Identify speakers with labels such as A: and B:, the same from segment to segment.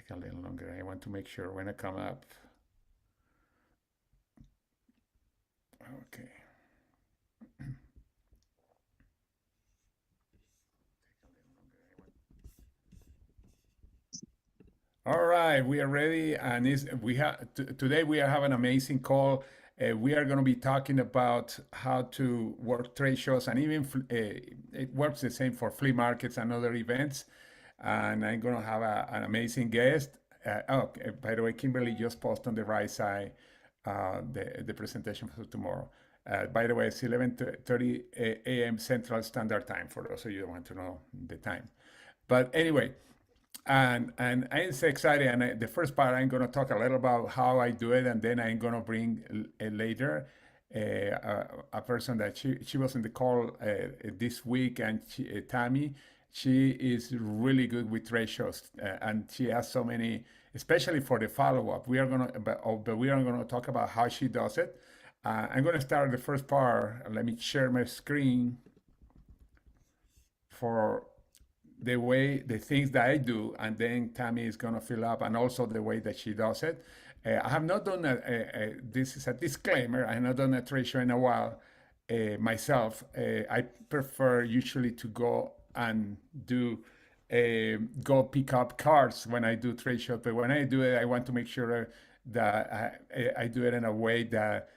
A: take a little longer. I want to make sure when I come up. Okay. All right, we are ready, and we have today we are having an amazing call. We are going to be talking about how to work trade shows, and even it works the same for flea markets and other events. And I'm going to have an amazing guest. By the way, Kimberly just posted on the right side the presentation for tomorrow. By the way, it's 11:30 a.m. Central Standard Time for those of you who want to know the time. But anyway, and I'm so excited. And the first part, I'm going to talk a little about how I do it, and then I'm going to bring later a person that she was in the call this week, and Tammy. She is really good with ratios, and she has so many, especially for the follow up. We are going to, but we are going to talk about how she does it. I'm going to start the first part. Let me share my screen for the things that I do, and then Tammy is gonna fill up, and also the way that she does it. I have not done this is a disclaimer. I have not done a trade show in a while myself. I prefer usually to go and do go pick up cards when I do trade shows, but when I do it, I want to make sure that I do it in a way that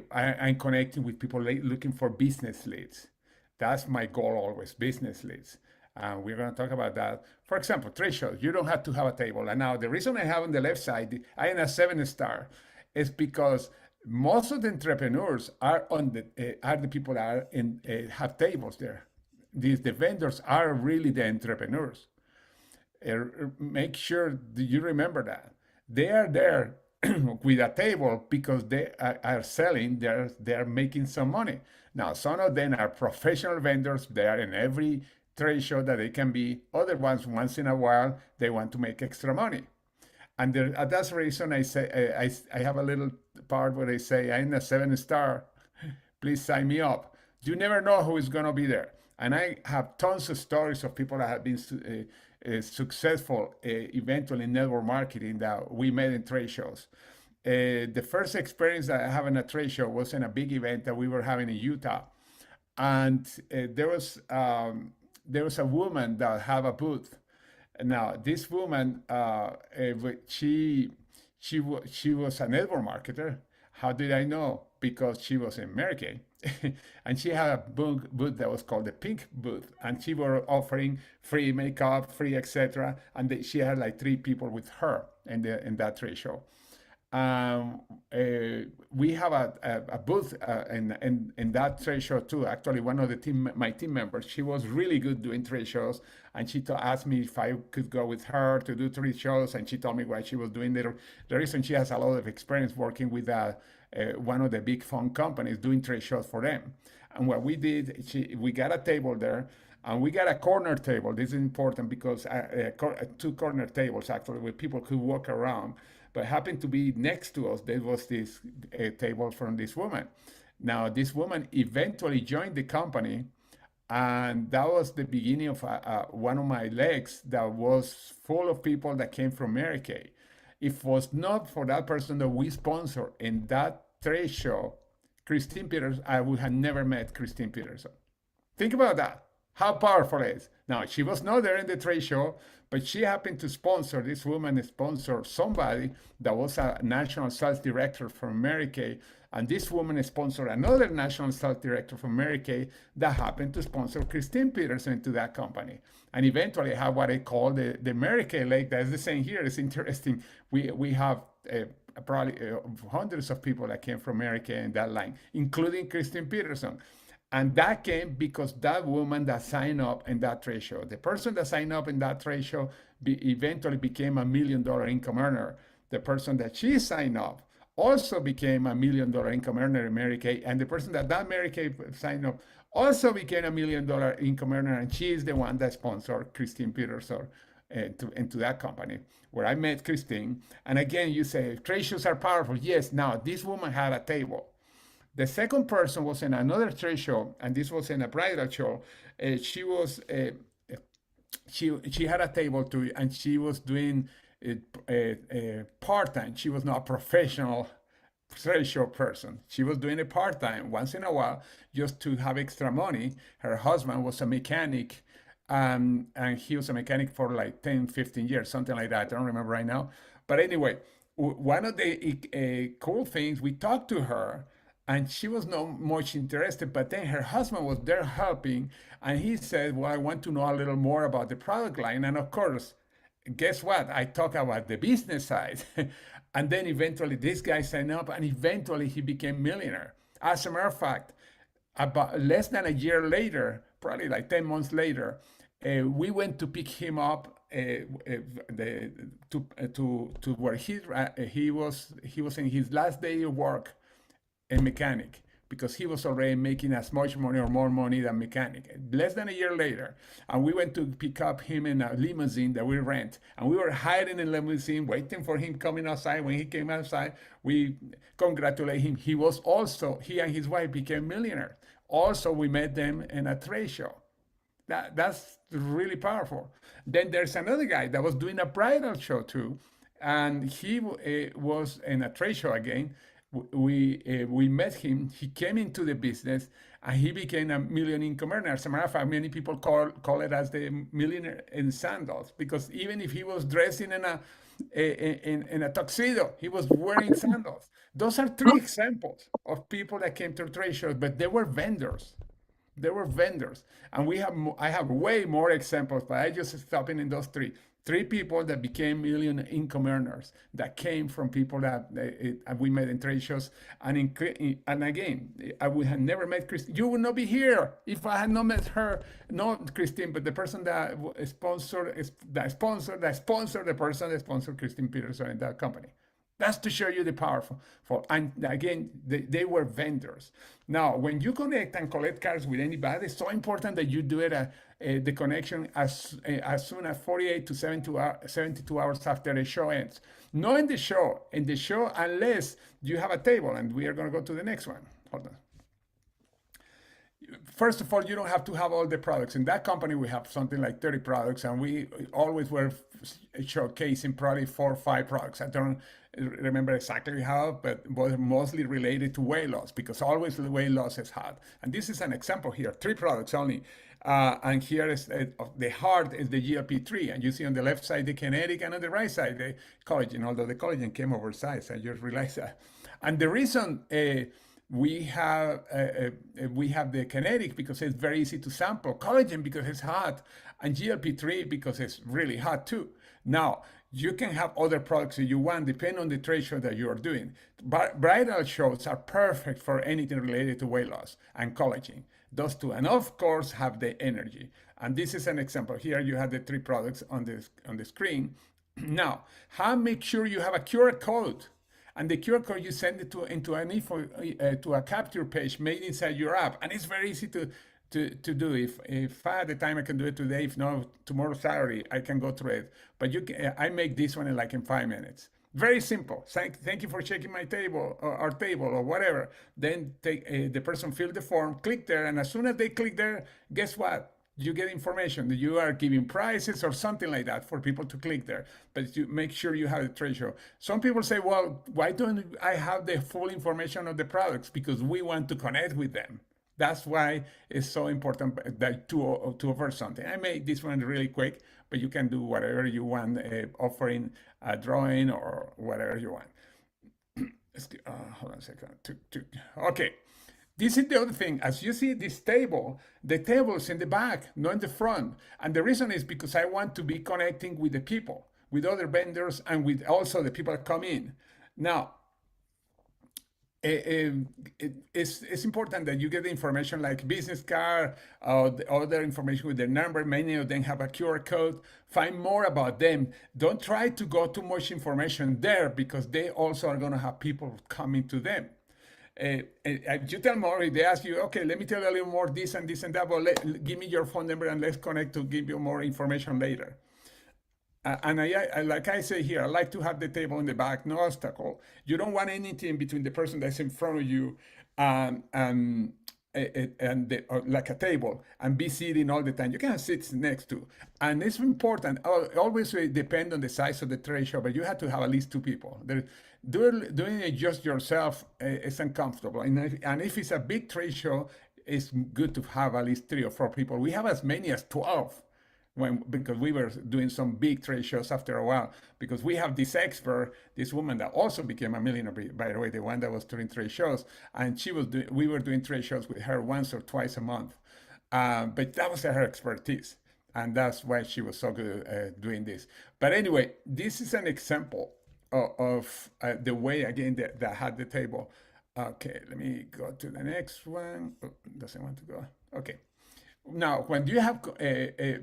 A: I'm connecting with people looking for business leads. That's my goal always, business leads. And we're going to talk about that. For example, trade shows, you don't have to have a table. And now the reason I have on the left side, I am a 7 star, is because most of the entrepreneurs are the people that are in have tables there. The vendors are really the entrepreneurs. Make sure that you remember that they are there with a table because they are selling. They're making some money. Now, some of them are professional vendors. They are in every trade show that they can be. Other ones, once in a while, they want to make extra money. And that's the reason I say I have a little part where I say I'm a 7 star. Please sign me up. You never know who is going to be there. And I have tons of stories of people that have been successful eventually in network marketing that we met in trade shows. The first experience that I have in a trade show was in a big event that we were having in Utah, and there was a woman that had a booth. Now this woman, she was a network marketer. How did I know? Because she was in American, and she had a booth that was called the Pink Booth, and she were offering free makeup, free etc. And she had like 3 people with her in that trade show. Um, we have a booth in that trade show too. Actually, one of my team members, she was really good doing trade shows, and she asked me if I could go with her to do trade shows, and she told me what she was doing there. The reason she has a lot of experience working with one of the big phone companies doing trade shows for them. And what we did, we got a table there, and we got a corner table. This is important because 2 corner tables actually with people who walk around, but happened to be next to us. There was this table from this woman. Now, this woman eventually joined the company, and that was the beginning of one of my legs that was full of people that came from Mary Kay. If it was not for that person that we sponsor in that trade show, Christine Peters, I would have never met Christine Peterson. Think about that. How powerful it is. Now, she was not there in the trade show, but she happened to sponsor, this woman sponsored somebody that was a national sales director from Mary Kay. And this woman sponsored another national sales director from Mary Kay that happened to sponsor Christine Peterson to that company. And eventually I have what I call the Mary Kay Lake. That's the same here. It's interesting. We have probably hundreds of people that came from Mary Kay in that line, including Christine Peterson. And that came because that woman that signed up in that trade show, the person that signed up in that trade show eventually became $1 million income earner. The person that she signed up also became $1 million income earner in Mary Kay. And the person that Mary Kay signed up also became $1 million income earner. And she is the one that sponsored Christine Peterson into that company where I met Christine. And again, you say trade shows are powerful. Yes, now this woman had a table. The second person was in another trade show, and this was in a bridal show. She was she had a table too, and she was doing part-time. She was not a professional trade show person. She was doing it part-time once in a while just to have extra money. Her husband was a mechanic, and he was a mechanic for like 10, 15 years, something like that. I don't remember right now. But anyway, one of the cool things, we talked to her and she was not much interested, but then her husband was there helping, and he said, well, I want to know a little more about the product line. And of course, guess what? I talk about the business side. And then eventually this guy signed up, and eventually he became millionaire. As a matter of fact, about less than a year later, probably like 10 months later, we went to pick him up to where he was in his last day of work, a mechanic, because he was already making as much money or more money than mechanic. Less than a year later, and we went to pick up him in a limousine that we rent, and we were hiding in the limousine, waiting for him coming outside. When he came outside, we congratulate him. He and his wife became millionaires. Also, we met them in a trade show. That's really powerful. Then there's another guy that was doing a bridal show too, and he was in a trade show again. We met him. He came into the business, and he became a million income earner. As a matter of fact, many people call it as the millionaire in sandals, because even if he was dressing in a tuxedo, he was wearing sandals. Those are three examples of people that came to trade shows, but they were vendors. They were vendors, and I have way more examples, but I just stopping in those three people that became million income earners, that came from people that we met in trade shows. And again, I would have never met Christine. You would not be here if I had not met her, not Christine, but the person that sponsored the person that sponsored Christine Peterson in that company. That's to show you the powerful. And again, they were vendors. Now, when you connect and collect cards with anybody, it's so important that you do it the connection as soon as 48 to 72 hours after the show ends. Not in the show, unless you have a table, and we are going to go to the next one. Hold on. First of all, you don't have to have all the products. In that company, we have something like 30 products, and we always were showcasing probably 4 or 5 products. I don't remember exactly how, but was mostly related to weight loss, because always the weight loss is hard. And this is an example here, 3 products only. And here is the heart is the GLP-3, and you see on the left side the kinetic, and on the right side the collagen, although the collagen came oversized. I just realized that. And the reason we have the kinetic because it's very easy to sample, collagen because it's hot, and GLP-3 because it's really hot too. Now, you can have other products that you want depending on the trade show that you are doing. But bridal shows are perfect for anything related to weight loss and collagen. Those two, and of course, have the energy. And this is an example. Here you have the 3 products on the screen. Now, make sure you have a QR code. And the QR code, you send it into an info to a capture page made inside your app, and it's very easy to do. If I had the time, I can do it today. If not, tomorrow Saturday, I can go through it. But I make this one in 5 minutes. Very simple. Thank you for checking my table or our table or whatever. Then the person fill the form, click there, and as soon as they click there, guess what? You get information that you are giving prices or something like that for people to click there. But you make sure you have the trade show. Some people say, well, why don't I have the full information of the products? Because we want to connect with them. That's why it's so important that to offer something. I made this one really quick, but you can do whatever you want, offering a drawing or whatever you want. Hold on a second. Okay. This is the other thing. As you see this table, the table is in the back, not in the front. And the reason is because I want to be connecting with the people, with other vendors, and with also the people that come in. Now, it's important that you get the information like business card, the other information with their number. Many of them have a QR code. Find more about them. Don't try to go too much information there, because they also are going to have people coming to them. You tell more, they ask you, okay, let me tell you a little more this and this and that, but give me your phone number and let's connect to give you more information later. And I, like I say here, I like to have the table in the back, no obstacle. You don't want anything between the person that's in front of you and and like a table and be sitting all the time. You can sit next to, and it's important. Always depend on the size of the trade show, but you have to have at least two people. Doing it just yourself is uncomfortable, and if it's a big trade show, it's good to have at least 3 or 4 people. We have as many as 12 because we were doing some big trade shows after a while, because we have this expert, this woman that also became a millionaire, by the way, the one that was doing trade shows, and we were doing trade shows with her once or twice a month, but that was her expertise, and that's why she was so good at doing this. But anyway, this is an example of the way, again, that had the table. Okay, let me go to the next one. Oh, doesn't want to go. Okay. Now, when you have,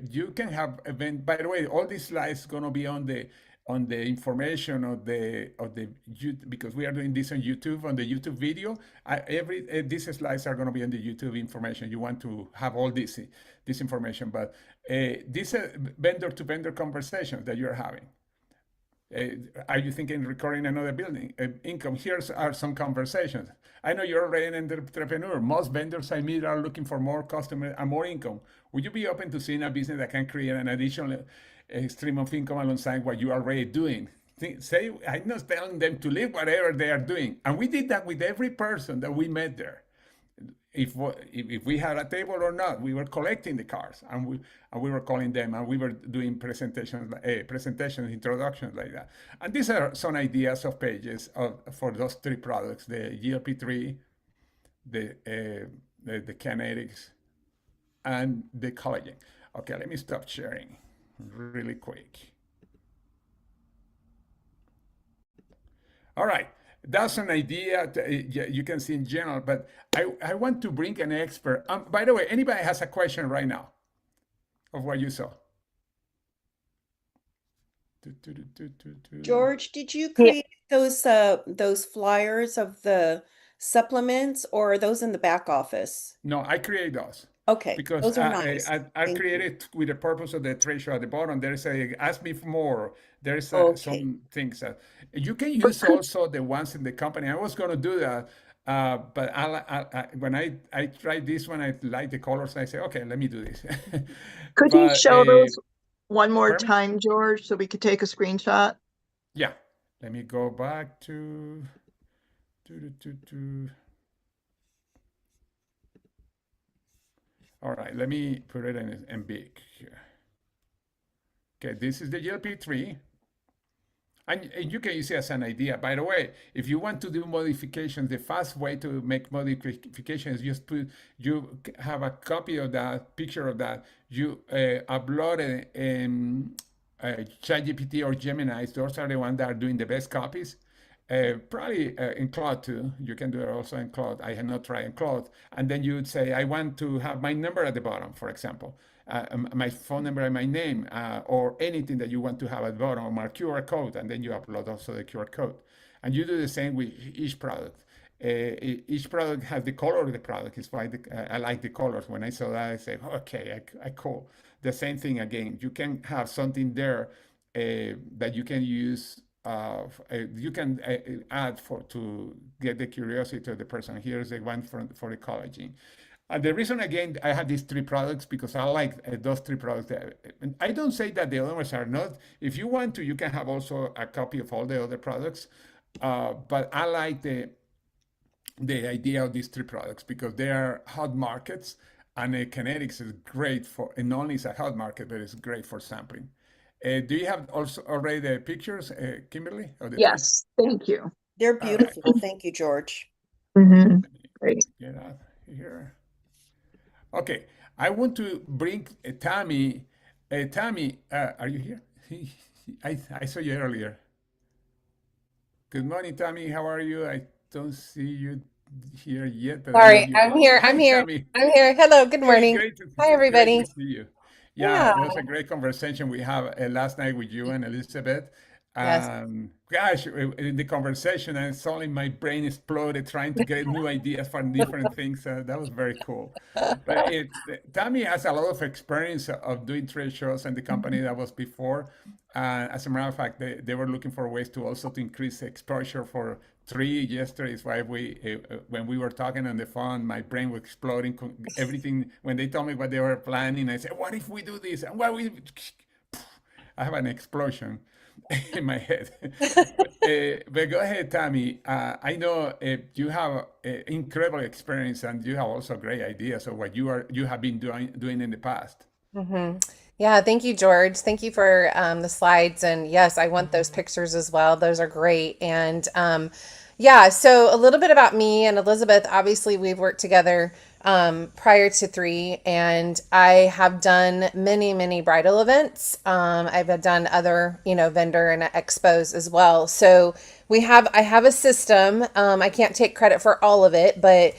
A: you can have event. By the way, all these slides gonna be on the information of the because we are doing this on YouTube, on the YouTube video. These slides are gonna be on the YouTube information. You want to have all this information, but these vendor to vendor conversations that you're having. Are you thinking recording another building income? Here's are some conversations. I know you're already an entrepreneur. Most vendors I meet are looking for more customer and more income. Would you be open to seeing a business that can create an additional stream of income alongside what you are already doing? Say, I'm not telling them to leave whatever they are doing. And we did that with every person that we met there. If we had a table or not, we were collecting the cards, and we were calling them, and we were doing presentations, introductions like that. And these are some ideas of pages for those 3 products: the GLP-3, the kinetics, and the collagen. Okay, let me stop sharing really quick. All right, that's an idea you can see in general, but I want to bring an expert. By the way, anybody has a question right now of what you saw?
B: George, did you
C: Yeah.
B: create those flyers of the supplements, or are those in the back office?
A: No, I create those
B: Okay,
A: because
B: those are
A: I,
B: nice.
A: I, I
B: Thank you.
A: created with the purpose of the trade show at the bottom. There's a ask me for more. There's
B: Okay.
A: some things that you can use also the ones in the company. I was going to do that, but when I tried this one, I like the colors. I say, okay, let me do this.
C: Could you
A: But
C: show those one more
A: pardon me?
C: time, George, so we could take a screenshot?
A: Yeah, let me go back to. All right, let me put it in big here. Okay, this is the GLP-3. And you can use it as an idea. By the way, if you want to do modifications, the fast way to make modifications is you have a copy of that, picture of that, you upload it in ChatGPT or Gemini. Those are the ones that are doing the best copies. Probably in Cloud too. You can do it also in Cloud. I have not tried in Cloud. And then you would say, I want to have my number at the bottom, for example, my phone number and my name, or anything that you want to have at the bottom, or my QR code, and then you upload also the QR code. And you do the same with each product. Each product has the color of the product. It's why I like the colors. When I saw that, I say, okay, I cool. The same thing again. You can have something there that you can use you can add to get the curiosity of the person. Here's the one for the collagen. And the reason, again, I have these 3 products because I like those 3 products. And I don't say that the other ones are not. If you want to, you can have also a copy of all the other products. But I like the idea of these 3 products because they are hot markets, and kinetics is great for, and not only is a hot market, but it's great for sampling. Do you have also already the pictures, Kimberly, of the 3?
C: Yes, thank you.
B: They're
A: All right.
B: beautiful. Thank you, George.
C: Mm-hmm. Great.
A: Get out here. Okay, I want to bring Tammy. Tammy, are you here? I saw you earlier. Good morning, Tammy. How are you? I don't see you here yet, but I know
D: Sorry,
A: you.
D: I'm here.
A: Hi,
D: I'm here.
A: Tammy.
D: I'm here. Hello, good
A: Hey,
D: morning. Hi,
A: great
D: everybody.
A: to see you. Yeah,
D: Yeah.
A: it was a great conversation we had last night with you and Elizabeth.
D: Yes.
A: Gosh, in the conversation, and suddenly my brain exploded trying to get new ideas for different things. That was very cool. But Tammy has a lot of experience of doing trade shows and the company that was before. As a matter of fact, they were looking for ways to also to increase exposure for tree yesterday. Is why when we were talking on the phone, my brain was exploding. Everything when they told me what they were planning, I said, "What if we do this? And what we?" I have an explosion in my head. But go ahead, Tammy. I know you have incredible experience and you have also great ideas of what you have been doing in the past.
D: Hmm. Yeah, thank you, George. Thank you for the slides. And yes, I want those pictures as well. Those are great. And yeah, so a little bit about me and Elizabeth. Obviously, we've worked together prior to three, and I have done many, many bridal events. I've done other, vendor and expos as well. So I have a system. I can't take credit for all of it, but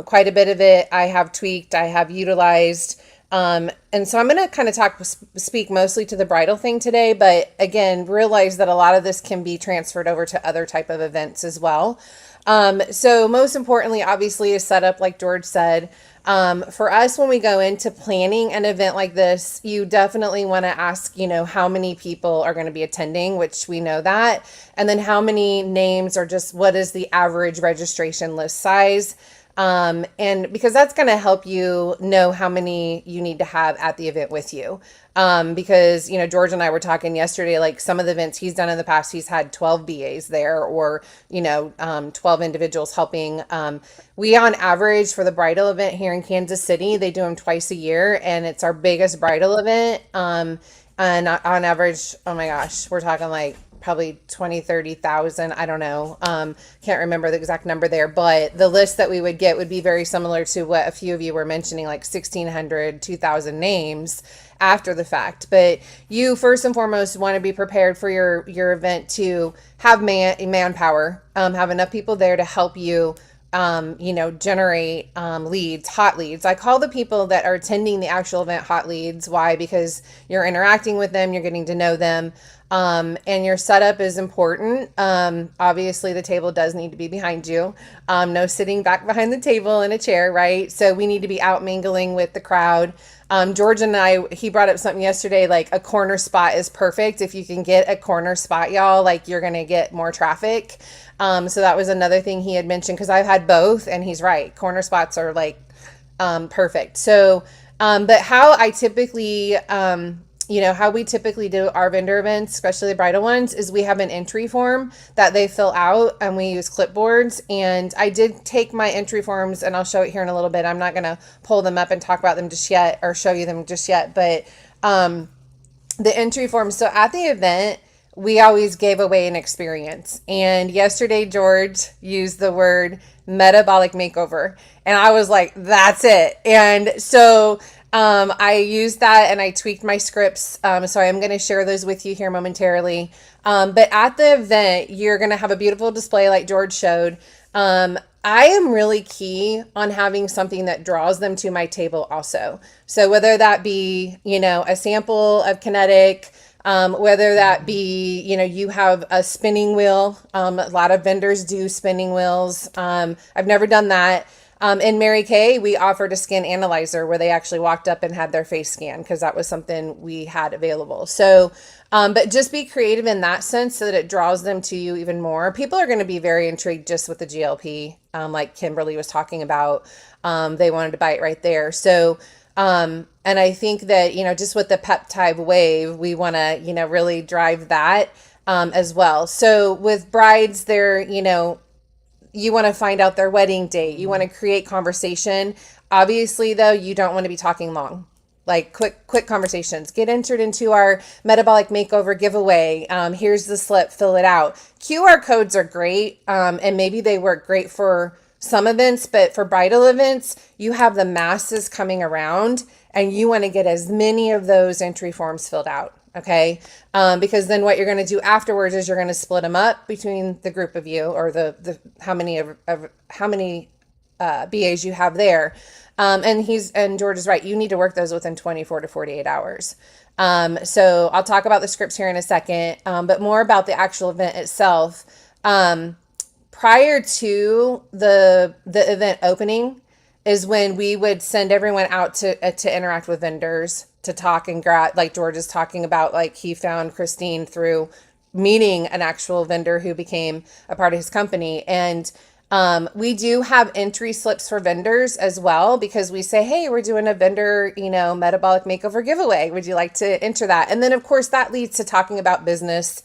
D: quite a bit of it I have tweaked, I have utilized. And so I'm going to kind of speak mostly to the bridal thing today, but again, realize that a lot of this can be transferred over to other type of events as well. So most importantly, obviously, is set up like George said. For us, when we go into planning an event like this, you definitely want to ask, how many people are going to be attending, which we know that, and then how many names or just what is the average registration list size. And because that's going to help you know how many you need to have at the event with you. Because, George and I were talking yesterday, like some of the events he's done in the past, he's had 12 BAs there or, 12 individuals helping. We on average for the bridal event here in Kansas City, they do them twice a year and it's our biggest bridal event. And on average, oh my gosh, we're talking like probably 20, 30,000. I don't know. Can't remember the exact number there, but the list that we would get would be very similar to what a few of you were mentioning, like 1,600, 2,000 names after the fact. But you first and foremost want to be prepared for your event to have manpower, have enough people there to help you generate leads, hot leads. I call the people that are attending the actual event hot leads. Why? Because you're interacting with them, you're getting to know them, and your setup is important. Obviously, the table does need to be behind you. No sitting back behind the table in a chair, right? So we need to be out mingling with the crowd. George and he brought up something yesterday, like a corner spot is perfect. If you can get a corner spot, y'all, like you're going to get more traffic. So that was another thing he had mentioned because I've had both and he's right. Corner spots are like perfect. So, but how I typically, how we typically do our vendor events, especially the bridal ones, is we have an entry form that they fill out and we use clipboards. And I did take my entry forms and I'll show it here in a little bit. I'm not going to pull them up and talk about them just yet or show you them just yet, but the entry forms. So at the event, we always gave away an experience. And yesterday, George used the word metabolic makeover. And I was like, that's it. And so I used that and I tweaked my scripts. So I'm going to share those with you here momentarily. But at the event, you're going to have a beautiful display like George showed. I am really key on having something that draws them to my table also. So whether that be, a sample of kinetic, whether that be, you have a spinning wheel. A lot of vendors do spinning wheels. I've never done that. In Mary Kay, we offered a skin analyzer where they actually walked up and had their face scanned because that was something we had available. So, but just be creative in that sense so that it draws them to you even more. People are going to be very intrigued just with the GLP, like Kimberly was talking about. They wanted to buy it right there. So, and I think that, just with the peptide wave, we want to, really drive that as well. So with brides, they're, you want to find out their wedding date. You want to create conversation. Obviously, though, you don't want to be talking long. Like quick conversations. Get entered into our metabolic makeover giveaway. Here's the slip, fill it out. QR codes are great, and maybe they work great for some events, but for bridal events, you have the masses coming around, and you want to get as many of those entry forms filled out. Okay. Because then what you're going to do afterwards is you're going to split them up between the group of you or the how many BAs you have there. And George is right. You need to work those within 24 to 48 hours. So I'll talk about the scripts here in a second, but more about the actual event itself. Prior to the event opening is when we would send everyone out to interact with vendors, to talk and grab, like George is talking about, like he found Christine through meeting an actual vendor who became a part of his company. And we do have entry slips for vendors as well, because we say, hey, we're doing a vendor, metabolic makeover giveaway. Would you like to enter that? And then, of course, that leads to talking about business.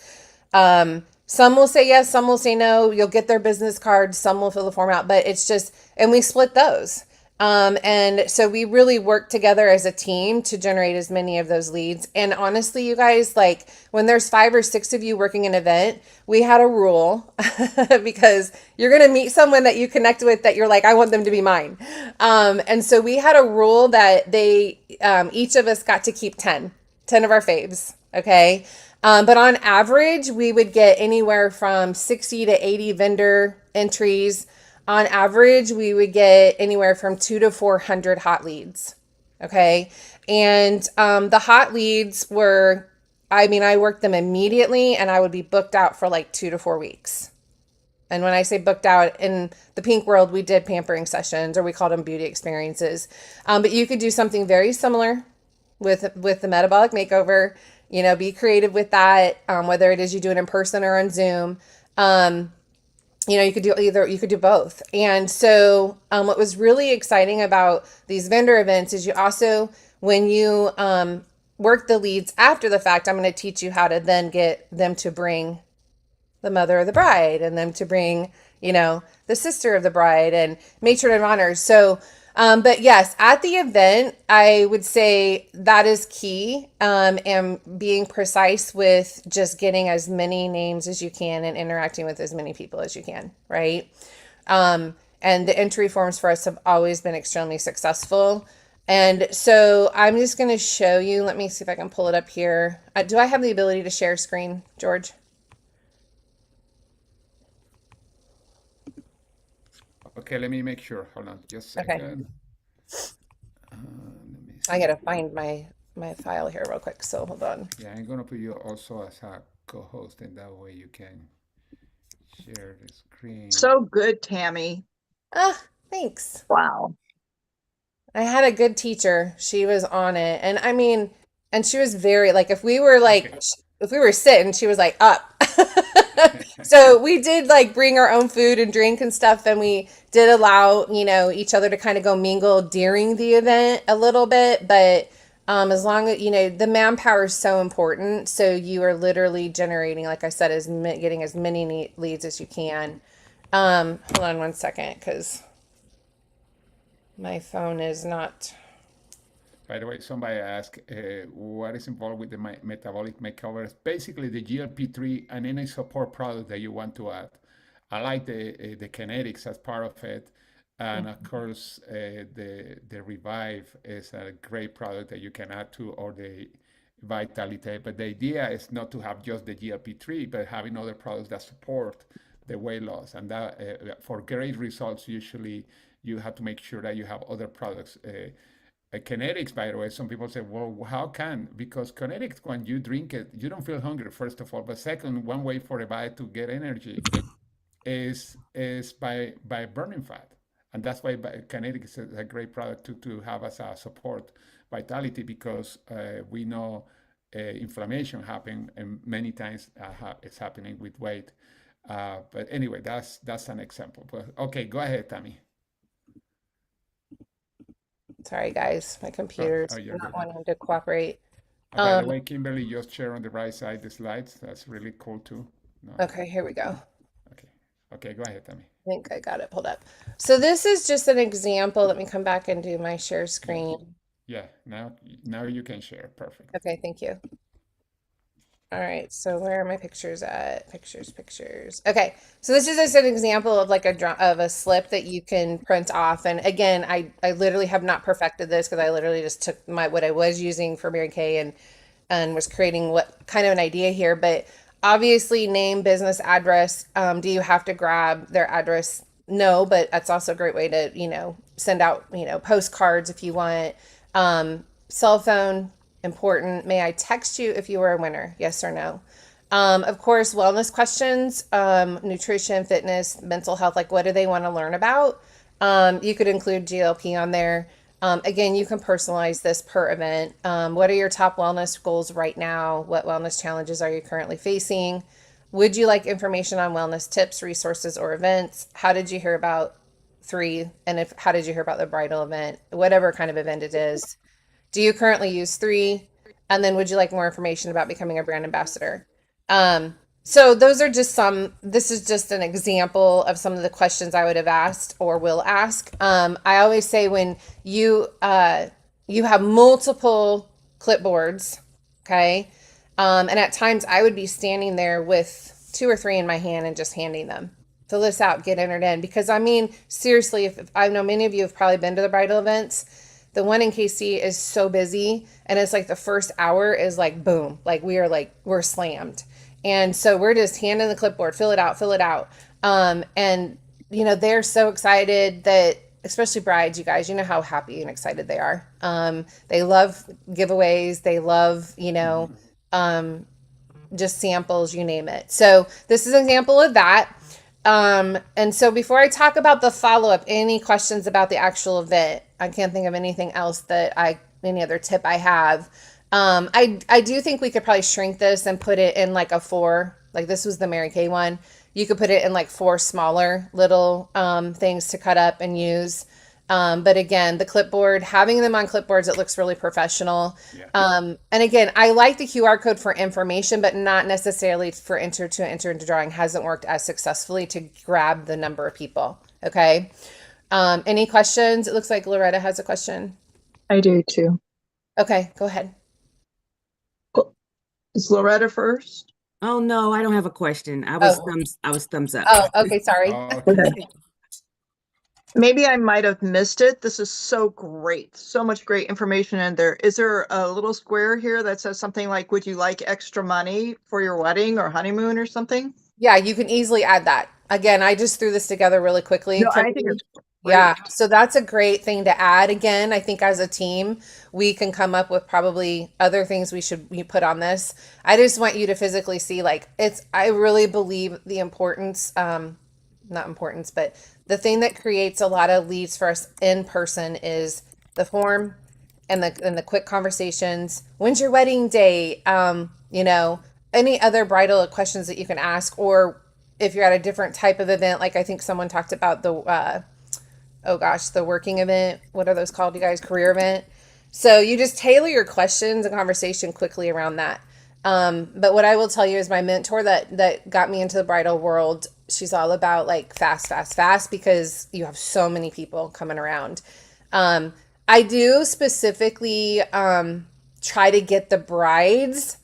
D: Some will say yes, some will say no. You'll get their business cards, some will fill the form out, but it's just, and we split those. And so we really work together as a team to generate as many of those leads. And honestly, you guys, like when there's 5 or 6 of you working an event, we had a rule because you're going to meet someone that you connect with that you're like, I want them to be mine. And so we had a rule that each of us got to keep 10 of our faves. Okay. But on average, we would get anywhere from 60 to 80 vendor entries. On average, we would get anywhere from 200 to 400 hot leads. Okay. And the hot leads were, I worked them immediately, and I would be booked out for like 2 to 4 weeks. And when I say booked out, in the pink world, we did pampering sessions, or we called them beauty experiences. But you could do something very similar with the metabolic makeover. Be creative with that, whether it is you do it in person or on Zoom. You could do either, you could do both. And so what was really exciting about these vendor events is you also, when you work the leads after the fact, I'm going to teach you how to then get them to bring the mother of the bride, and them to bring, the sister of the bride, and matron of honor. So, but yes, at the event, I would say that is key, and being precise with just getting as many names as you can and interacting with as many people as you can, right? And the entry forms for us have always been extremely successful. And so I'm just going to show you, let me see if I can pull it up here. Do I have the ability to share screen, George?
A: Okay, let me make sure. Hold on, just a
D: Okay.
A: second. Let me
D: I
A: see.
D: got to find my file here real quick. So hold on.
A: Yeah, I'm gonna put you also as a co-host, and that way you can share the screen.
C: So good, Tammy.
D: Thanks.
C: Wow.
D: I had a good teacher. She was on it. And she was very, like, if we were
A: Okay.
D: sitting, she was like up. So we did like bring our own food and drink and stuff. And we did allow, each other to kind of go mingle during the event a little bit. But as long as, the manpower is so important. So you are literally generating, like I said, getting as many leads as you can. Hold on one second, because my phone is not.
A: By the way, somebody asked what is involved with the metabolic makeovers. Basically, the GLP-3 and any support product that you want to add. I like the kinetics as part of it, and of course, the Revive is a great product that you can add to, or the Vitality. But the idea is not to have just the GLP-3, but having other products that support the weight loss. And that for great results, usually you have to make sure that you have other products. Kinetics, by the way, some people say, well, how can? Because kinetics, when you drink it, you don't feel hungry, first of all. But second, one way for the body to get energy is by burning fat. And that's why kinetics is a great product to have as a support vitality, because we know inflammation happen, and many times it's happening with weight. But anyway, that's an example. But okay, go ahead, Tammy.
D: Sorry, guys, my computer's
A: you're
D: not
A: good.
D: wanting to cooperate.
A: By the way, Kimberly just shared on the right side the slides. That's really cool too. No,
D: Okay, here we go.
A: okay, go ahead, Tammy.
D: I think I got it pulled up. So this is just an example. Let me come back and do my share screen.
A: Yeah, now you can share. Perfect.
D: Okay, thank you. All right, so where are my pictures at? Pictures. Okay, so this is just an example of like a slip that you can print off. And again, I literally have not perfected this, because I literally just took what I was using for Mary Kay and was creating what kind of an idea here. But obviously, name, business, address. Do you have to grab their address no, but that's also a great way to, send out, postcards if you want. Cell phone, important. May I text you if you were a winner? Yes or no? Of course, wellness questions, nutrition, fitness, mental health, like what do they want to learn about? You could include GLP on there. Again, you can personalize this per event. What are your top wellness goals right now? What wellness challenges are you currently facing? Would you like information on wellness tips, resources, or events? How did you hear about three? And if how did you hear about the bridal event? Whatever kind of event it is. Do you currently use three? And then would you like more information about becoming a brand ambassador? So those are just this is just an example of some of the questions I would have asked or will ask. I always say when you have multiple clipboards, okay? And at times I would be standing there with two or three in my hand and just handing them. Fill this out, get entered in. Because I mean, seriously, if I know many of you have probably been to the bridal events, the one in KC is so busy, and it's like the first hour is like boom, like we're slammed. And so we're just handing the clipboard, fill it out, fill it out. And they're so excited that, especially brides, you guys, you know how happy and excited they are. They love giveaways. They love, just samples, you name it. So this is an example of that. And so before I talk about the follow-up, any questions about the actual event? I can't think of anything else any other tip I have. I do think we could probably shrink this and put it in like a 4, like this was the Mary Kay one. You could put it in like 4 smaller little things to cut up and use. But again, the clipboard, having them on clipboards, it looks really professional.
A: Yeah.
D: And again, I like the QR code for information, but not necessarily for enter into drawing. Hasn't worked as successfully to grab the number of people. Okay. Any questions? It looks like Loretta has a question.
C: I do too.
D: Okay, go ahead.
C: Is Loretta first?
E: Oh no, I don't have a question. I was thumbs up.
D: Oh, okay, sorry.
A: Okay.
C: Maybe I might have missed it. This is so great. So much great information in there. Is there a little square here that says something like, would you like extra money for your wedding or honeymoon or something?
D: Yeah, you can easily add that. Again, I just threw this together really quickly.
C: No, I think it's great.
D: Yeah, so that's a great thing to add. Again, I think as a team, we can come up with probably other things we put on this. I just want you to physically see, like, I really believe the importance, not importance, but the thing that creates a lot of leads for us in person is the form and the quick conversations. When's your wedding date? Any other bridal questions that you can ask, or if you're at a different type of event, like I think someone talked about the the working event. What are those called, you guys? Career event. So you just tailor your questions and conversation quickly around that. But what I will tell you is my mentor that got me into the bridal world, she's all about like fast, fast, fast, because you have so many people coming around. I do specifically try to get the brides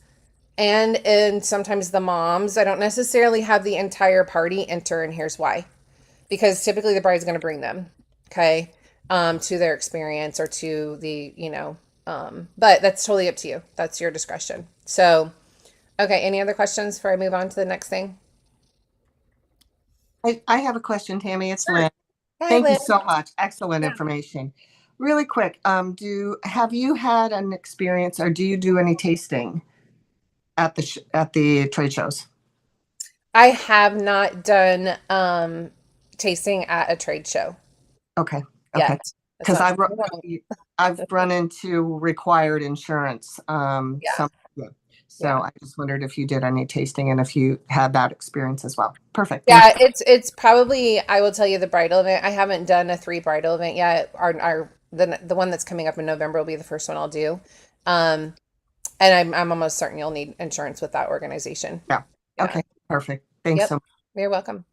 D: and sometimes the moms. I don't necessarily have the entire party enter, and here's why. Because typically the bride's going to bring them, okay, to their experience or to the, but that's totally up to you. That's your discretion. So, okay, any other questions before I move on to the next thing?
F: I have a question, Tammy. It's Lynn.
D: Hi,
F: Thank
D: Lynn.
F: you so much. Excellent information. Really quick, have you had an experience, or do you do any tasting at the trade shows?
D: I have not done tasting at a trade show
F: Okay.
D: yet.
F: Okay.
D: That's
F: Because
D: not-
F: I've run into required insurance. So
D: Yeah.
F: I just wondered if you did any tasting and if you had that experience as well. Perfect.
D: Yeah, it's probably, I will tell you, the bridal event. I haven't done a 3 bridal event yet. The one that's coming up in November will be the first one I'll do. And I'm almost certain you'll need insurance with that organization.
F: Yeah. Okay. Perfect. Thanks
D: Yep.
F: so much.
D: You're welcome.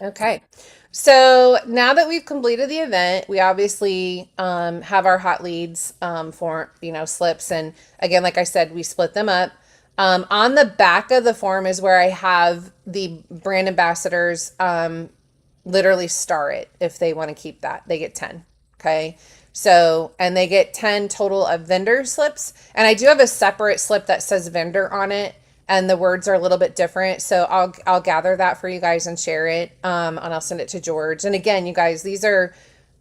D: Okay. So now that we've completed the event, we obviously have our hot leads for, slips. And again, like I said, we split them up. On the back of the form is where I have the brand ambassadors literally star it if they want to keep that. They get 10. Okay. So, and they get 10 total of vendor slips. And I do have a separate slip that says vendor on it. and the words are a little bit different. So I'll gather that for you guys and share it, and I'll send it to George. And again, you guys, these are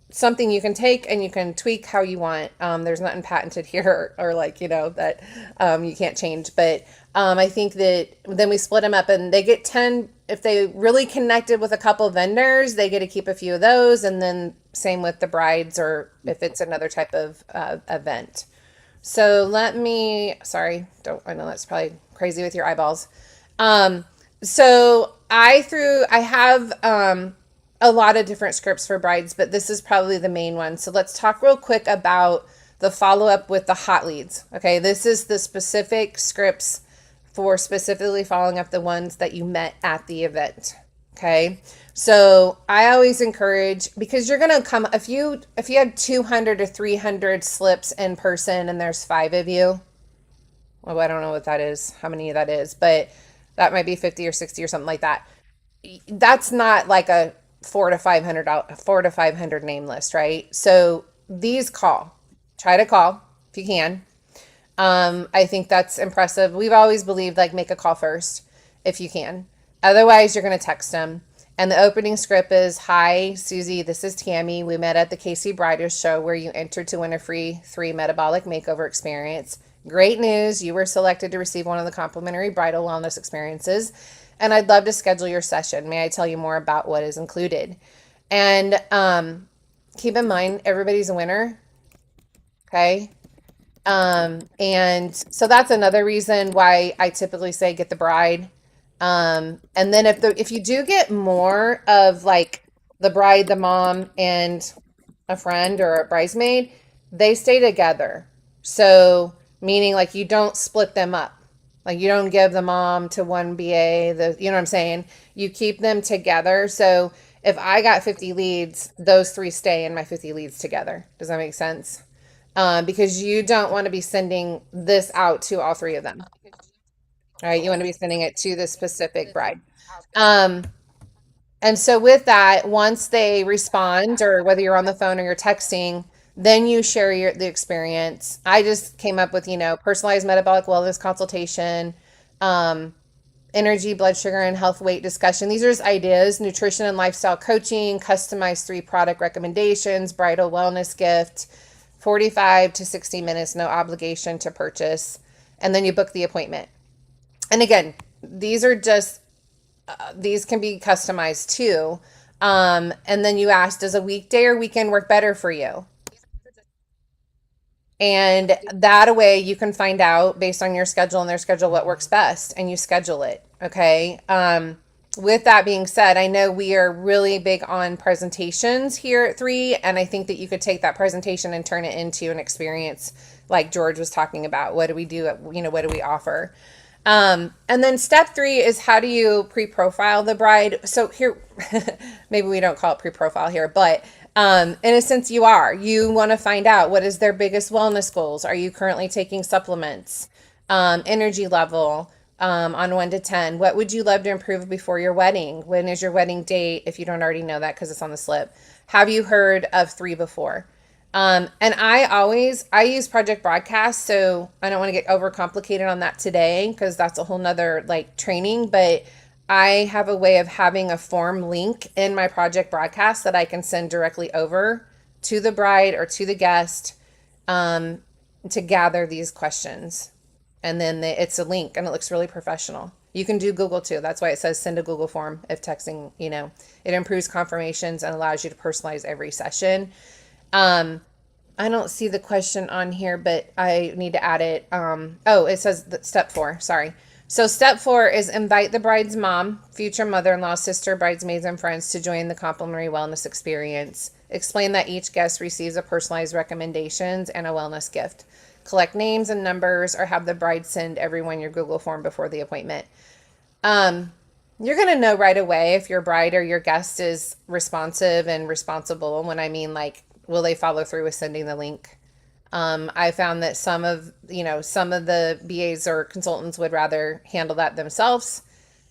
D: something you can take and you can tweak how you want. There's nothing patented here or like, that you can't change. But I think that then we split them up and they get 10. If they really connected with a couple vendors, they get to keep a few of those. And then same with the brides or if it's another type of event. So I know that's probably crazy with your eyeballs. So I have a lot of different scripts for brides, but this is probably the main one. So let's talk real quick about the follow-up with the hot leads. Okay, this is the specific scripts for specifically following up the ones that you met at the event. Okay, so I always encourage, because you're gonna come, if you had 200 to 300 slips in person and there's 5 of you, well, I don't know what that is, how many that is, but that might be 50 or 60 or something like that. That's not like a 400 to 500 name list, right? So try to call if you can. I think that's impressive. We've always believed like make a call first if you can. Otherwise, you're going to text them. And the opening script is, "Hi, Susie, this is Tammy. We met at the Casey Bridal Show where you entered to win a free 3 metabolic makeover experience. Great news. You were selected to receive one of the complimentary bridal wellness experiences. And I'd love to schedule your session. May I tell you more about what is included?" And keep in mind, everybody's a winner. Okay. And so that's another reason why I typically say get the bride. And then if you do get more of like the bride, the mom, and a friend or a bridesmaid, they stay together. So meaning like you don't split them up. Like you don't give the mom to one BA, you know what I'm saying? You keep them together. So if I got 50 leads, those 3 stay in my 50 leads together. Does that make sense? Because you don't want to be sending this out to all 3 of them. All right, you want to be sending it to the specific bride. And so with that, once they respond, or whether you're on the phone or you're texting, then you share the experience. I just came up with, personalized metabolic wellness consultation, energy, blood sugar, and health weight discussion. These are just ideas: nutrition and lifestyle coaching, customized 3 product recommendations, bridal wellness gift, 45 to 60 minutes, no obligation to purchase. And then you book the appointment. And again, these are just, these can be customized too. And then you ask, does a weekday or weekend work better for you? And that way you can find out based on your schedule and their schedule what works best, and you schedule it. Okay. With that being said, I know we are really big on presentations here at 3, and I think that you could take that presentation and turn it into an experience like George was talking about. What do we do? What do we offer? And then step 3 is, how do you pre-profile the bride? So here, maybe we don't call it pre-profile here, but in a sense you want to find out what is their biggest wellness goals. Are you currently taking supplements? Energy level, on 1 to 10. What would you love to improve before your wedding? When is your wedding date? If you don't already know that, because it's on the slip. Have you heard of 3 before? And I use Project Broadcast, so I don't want to get overcomplicated on that today, because that's a whole nother training, but I have a way of having a form link in my Project Broadcast that I can send directly over to the bride or to the guest, to gather these questions. And then it's a link and it looks really professional. You can do Google too. That's why it says send a Google form if texting, it improves confirmations and allows you to personalize every session. I don't see the question on here, but I need to add it. It says step 4. Sorry. So step 4 is invite the bride's mom, future mother-in-law, sister, bridesmaids, and friends to join the complimentary wellness experience. Explain that each guest receives a personalized recommendations and a wellness gift. Collect names and numbers, or have the bride send everyone your Google form before the appointment. You're going to know right away if your bride or your guest is responsive and responsible. When I mean, will they follow through with sending the link? I found that some of the BAs or consultants would rather handle that themselves.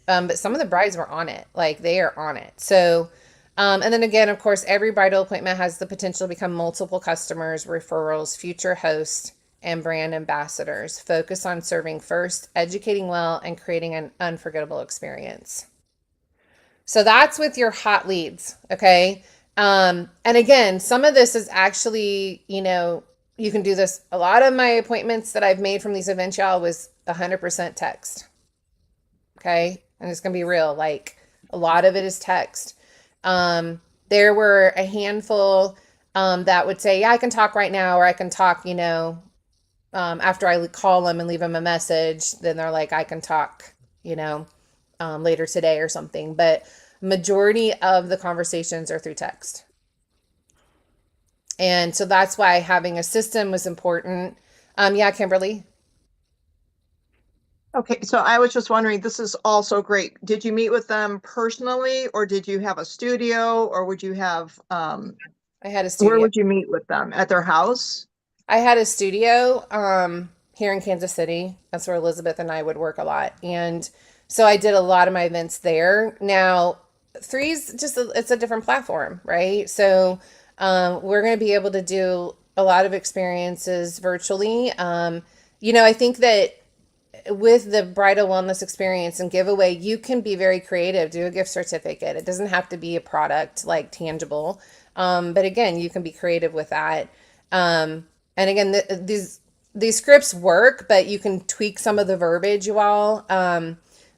D: But some of the brides were on it. They are on it. So, and then again, of course, every bridal appointment has the potential to become multiple customers, referrals, future hosts, and brand ambassadors. Focus on serving first, educating well, and creating an unforgettable experience. So that's with your hot leads, okay? And again, some of this is actually, you can do this. A lot of my appointments that I've made from these events, y'all, was 100% text, okay? And it's gonna be real. Like, a lot of it is text. There were a handful that would say, yeah, I can talk right now, or I can talk, after I call them and leave them a message, then they're like, I can talk, later today or something. But majority of the conversations are through text. And so that's why having a system was important. Yeah, Kimberly.
C: Okay, so I was just wondering, this is also great. Did you meet with them personally, or did you have a studio, or would you have,
D: I had a
C: where
D: studio.
C: would you meet with them? At their house?
D: I had a studio here in Kansas City. That's where Elizabeth and I would work a lot. And so I did a lot of my events there. Now, Three's it's a different platform, right? So we're going to be able to do a lot of experiences virtually. I think that with the bridal wellness experience and giveaway, you can be very creative. Do a gift certificate. It doesn't have to be a product like tangible. But again, you can be creative with that. And again, these scripts work, but you can tweak some of the verbiage, you all.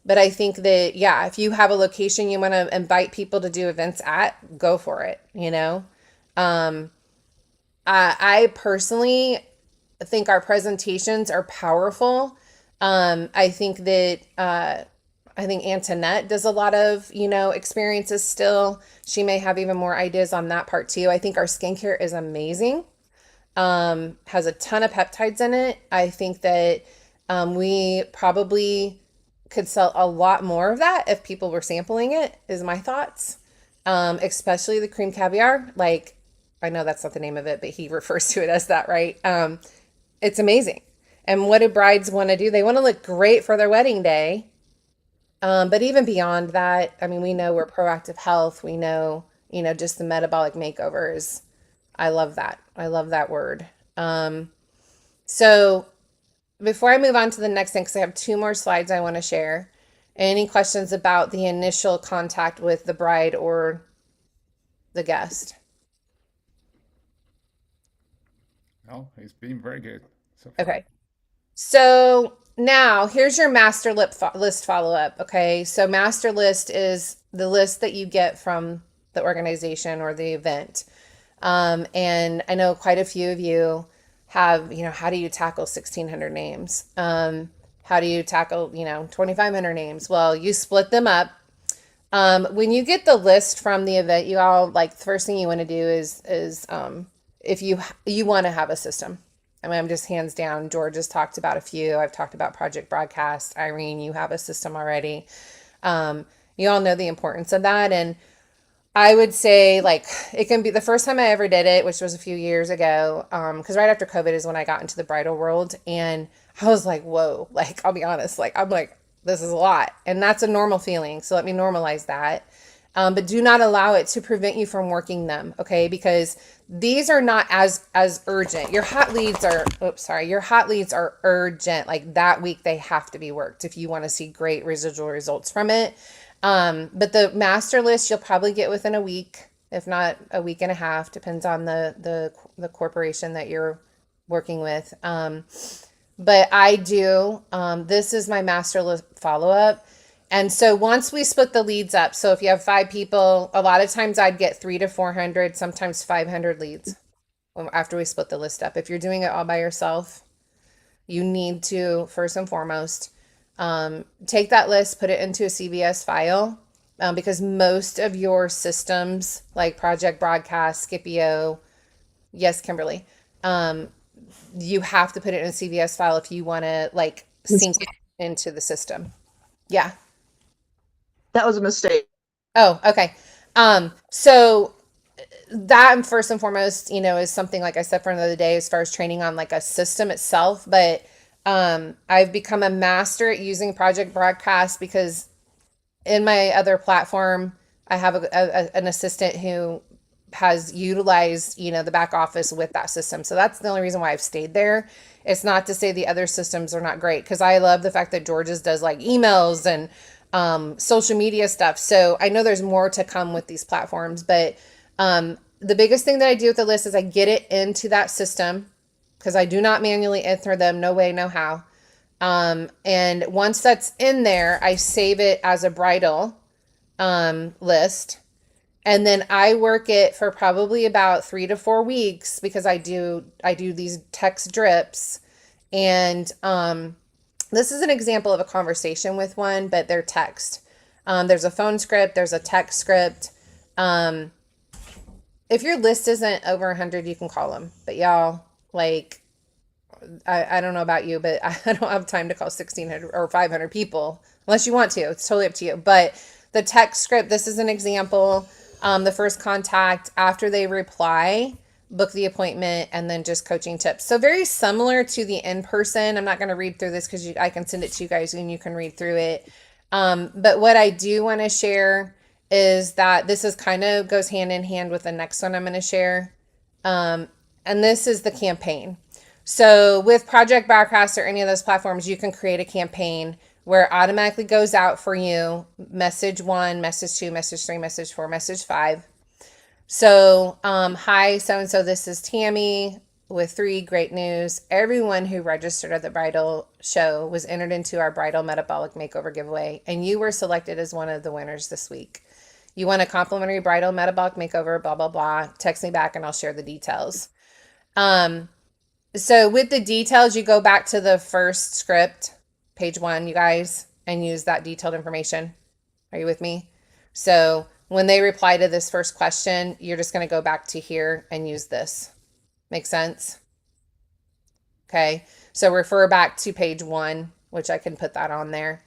D: But I think that, yeah, if you have a location you want to invite people to do events at, go for it, I personally think our presentations are powerful. I think that I think Antoinette does a lot of, experiences still. She may have even more ideas on that part too. I think our skincare is amazing. Has a ton of peptides in it. I think that we probably could sell a lot more of that if people were sampling it, is my thoughts. Especially the cream caviar. Like, I know that's not the name of it, but he refers to it as that, right? It's amazing. And what do brides want to do? They want to look great for their wedding day. But even beyond that, I mean, we know we're proactive health. We know, just the metabolic makeovers. I love that. I love that word. So before I move on to the next thing, because I have 2 more slides I want to share. Any questions about the initial contact with the bride or the guest?
A: No, it's been very good so far.
D: Okay. So now here's your master list follow-up. Okay. So master list is the list that you get from the organization or the event. And I know quite a few of you have, how do you tackle 1,600 names? How do you tackle, 2,500 names? Well, you split them up. When you get the list from the event, you all, like, the first thing you want to do is if you want to have a system. I mean, I'm just hands down. George has talked about a few. I've talked about Project Broadcast. Irene, you have a system already. You all know the importance of that. And I would say, like, it can be the first time I ever did it, which was a few years ago. Because right after COVID is when I got into the bridal world. And I was like, whoa, like, I'll be honest, like, I'm like, this is a lot. And that's a normal feeling. So let me normalize that. But do not allow it to prevent you from working them, okay? Because these are not as urgent. Your hot leads are, your hot leads are urgent. Like, that week they have to be worked if you want to see great residual results from it. But the master list you'll probably get within a week, if not a week and a half, depends on the corporation that you're working with. But I do, this is my master list follow-up. And so once we split the leads up, so if you have 5 people, a lot of times I'd get 300 to 400, sometimes 500 leads after we split the list up. If you're doing it all by yourself, you need to, first and foremost, take that list, put it into a CVS file, because most of your systems, like Project Broadcast, Scipio, yes, Kimberly, you have to put it in a CVS file if you want to, like, sync it into the system. Yeah.
C: That was a mistake.
D: Oh, okay. So that first and foremost, is something, like I said, for another day, as far as training on, like, a system itself. But I've become a master at using Project Broadcast because in my other platform, I have an assistant who has utilized, the back office with that system. So that's the only reason why I've stayed there. It's not to say the other systems are not great, because I love the fact that George's does like emails and social media stuff. So I know there's more to come with these platforms, but the biggest thing that I do with the list is I get it into that system, because I do not manually enter them. No way, no how. And once that's in there, I save it as a bridal list. And then I work it for probably about 3 to 4 weeks, because I do these text drips. And this is an example of a conversation with one, but they're text. There's a phone script, there's a text script. If your list isn't over 100, you can call them. But y'all, like, I don't know about you, but I don't have time to call 1,600 or 500 people unless you want to. It's totally up to you. But the text script, this is an example. The first contact, after they reply, book the appointment, and then just coaching tips. So very similar to the in-person. I'm not going to read through this because I can send it to you guys and you can read through it. But what I do want to share is that this is kind of goes hand in hand with the next one I'm going to share. And this is the campaign. So with Project Barcast or any of those platforms, you can create a campaign where it automatically goes out for you. Message 1, message 2, message 3, message 4, message 5. So, hi, so-and-so, this is Tammy with 3 great news. Everyone who registered at the bridal show was entered into our bridal metabolic makeover giveaway, and you were selected as one of the winners this week. You want a complimentary bridal metabolic makeover, blah, blah, blah. Text me back and I'll share the details. So with the details, you go back to the first script, page 1, you guys, and use that detailed information. Are you with me? So when they reply to this first question, you're just going to go back to here and use this. Make sense? Okay. So refer back to page 1, which I can put that on there.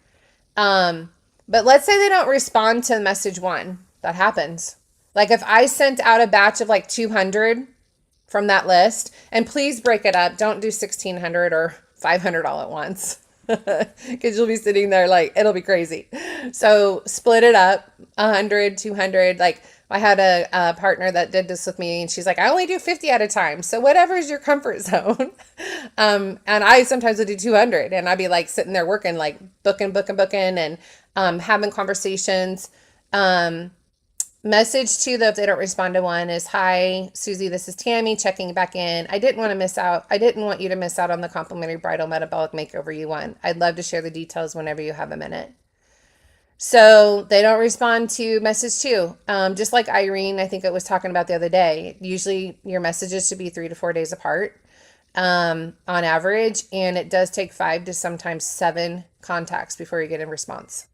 D: But let's say they don't respond to message 1. That happens. Like if I sent out a batch of like 200 from that list, and please break it up. Don't do 1,600 or 500 all at once, because you'll be sitting there like, it'll be crazy. So split it up, 100, 200. Like I had a partner that did this with me, and she's like, I only do 50 at a time. So whatever is your comfort zone. And I sometimes would do 200, and I'd be like sitting there working, like booking, and having conversations. Message 2, though, if they don't respond to 1, is, hi, Susie, this is Tammy checking back in. I didn't want you to miss out on the complimentary bridal metabolic makeover you won. I'd love to share the details whenever you have a minute. So they don't respond to message 2. Just like Irene, I think it was talking about the other day. Usually your messages should be 3 to 4 days apart on average. And it does take 5 to sometimes 7 contacts before you get a response.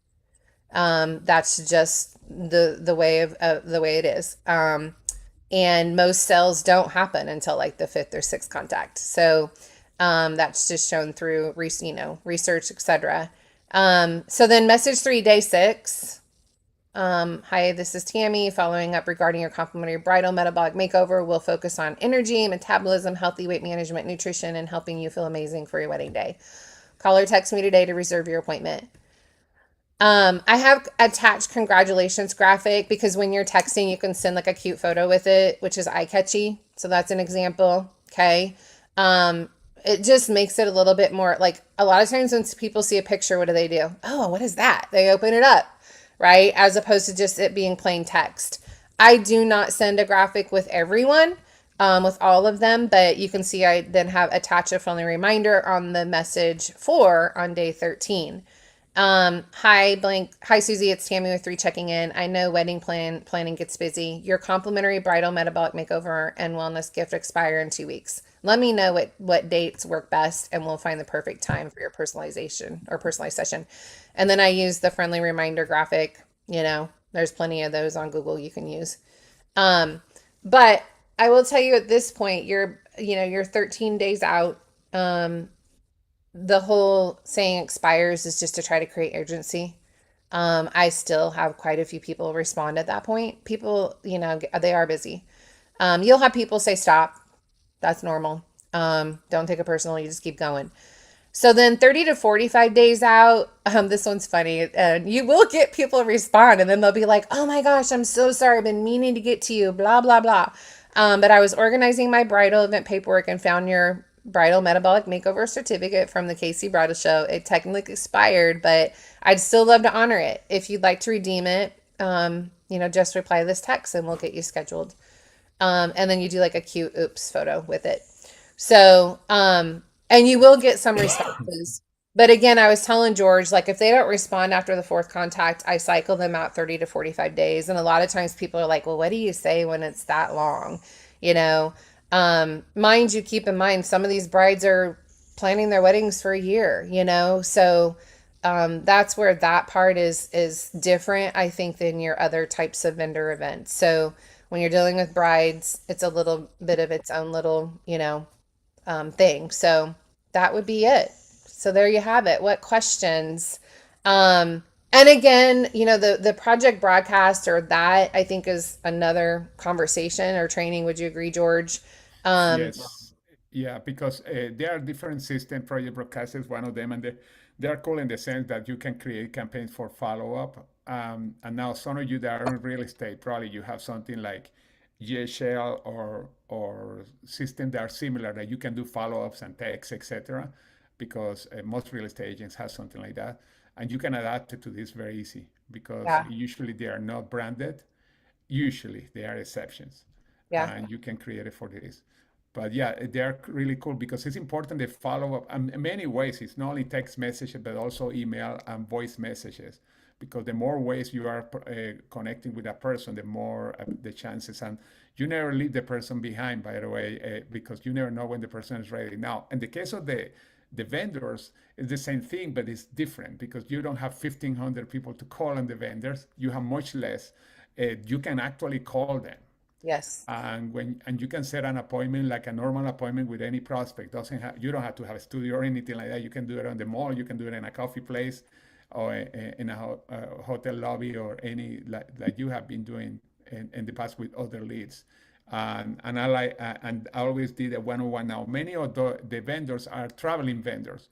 D: That's just the way it is. And most sales don't happen until like the 5th or 6th contact. So, that's just shown through, research, etc. So then message 3, day 6. Hi, this is Tammy following up regarding your complimentary bridal metabolic makeover. We'll focus on energy, metabolism, healthy weight management, nutrition, and helping you feel amazing for your wedding day. Call or text me today to reserve your appointment. I have attached congratulations graphic, because when you're texting, you can send like a cute photo with it, which is eye catchy. So that's an example. Okay. It just makes it a little bit more like, a lot of times when people see a picture, what do? Oh, what is that? They open it up, right? As opposed to just it being plain text. I do not send a graphic with everyone, with all of them, but you can see I then have attached a friendly reminder on the message 4 on day 13. Hi Susie, it's Tammy with 3 checking in. I know wedding planning gets busy. Your complimentary bridal metabolic makeover and wellness gift expire in 2 weeks. Let me know what dates work best, and we'll find the perfect time for your personalization or personalized session. And then I use the friendly reminder graphic. There's plenty of those on Google you can use. But I will tell you at this point, you're 13 days out. The whole saying expires is just to try to create urgency. I still have quite a few people respond at that point. People, they are busy. You'll have people say stop. That's normal. Don't take it personal. You just keep going. So then 30 to 45 days out, this one's funny. And you will get people respond and then they'll be like, oh my gosh, I'm so sorry. I've been meaning to get to you, blah, blah, blah. But I was organizing my bridal event paperwork and found your bridal metabolic makeover certificate from the KC Bridal Show. It technically expired, but I'd still love to honor it. If you'd like to redeem it, just reply to this text and we'll get you scheduled. And then you do like a cute oops photo with it. So, and you will get some responses. But again, I was telling George, like if they don't respond after the fourth contact, I cycle them out 30 to 45 days. And a lot of times people are like, well, what do you say when it's that long? You know, mind you, keep in mind, some of these brides are planning their weddings for a year, so that's where that part is different, I think, than your other types of vendor events. So when you're dealing with brides, it's a little bit of its own little, thing. So that would be it. So there you have it. What questions? And again, the project broadcast or that I think is another conversation or training. Would you agree, George?
A: Yes, yeah, because there are different system. Project Broadcast is one of them, and they are cool in the sense that you can create campaigns for follow up. And now some of you that are in real estate, probably you have something like GSL or system that are similar that you can do follow ups and text, etc. Because most real estate agents have something like that, and you can adapt it to this very easy because
D: Yeah.
A: usually they are not branded. Usually there are exceptions,
D: Yeah.
A: and you can create it for this. But yeah, they're really cool because it's important to follow up in many ways. It's not only text messages, but also email and voice messages. Because the more ways you are connecting with a person, the more the chances. And you never leave the person behind, by the way, because you never know when the person is ready. Now, in the case of the vendors, it's the same thing, but it's different because you don't have 1,500 people to call on the vendors. You have much less. You can actually call them,
D: Yes.
A: and you can set an appointment like a normal appointment with any prospect. Doesn't have You don't have to have a studio or anything like that. You can do it on the mall. You can do it in a coffee place, or in a hotel lobby, or any like you have been doing in the past with other leads. And I like and I always did a one-on-one. Now many of the vendors are traveling vendors.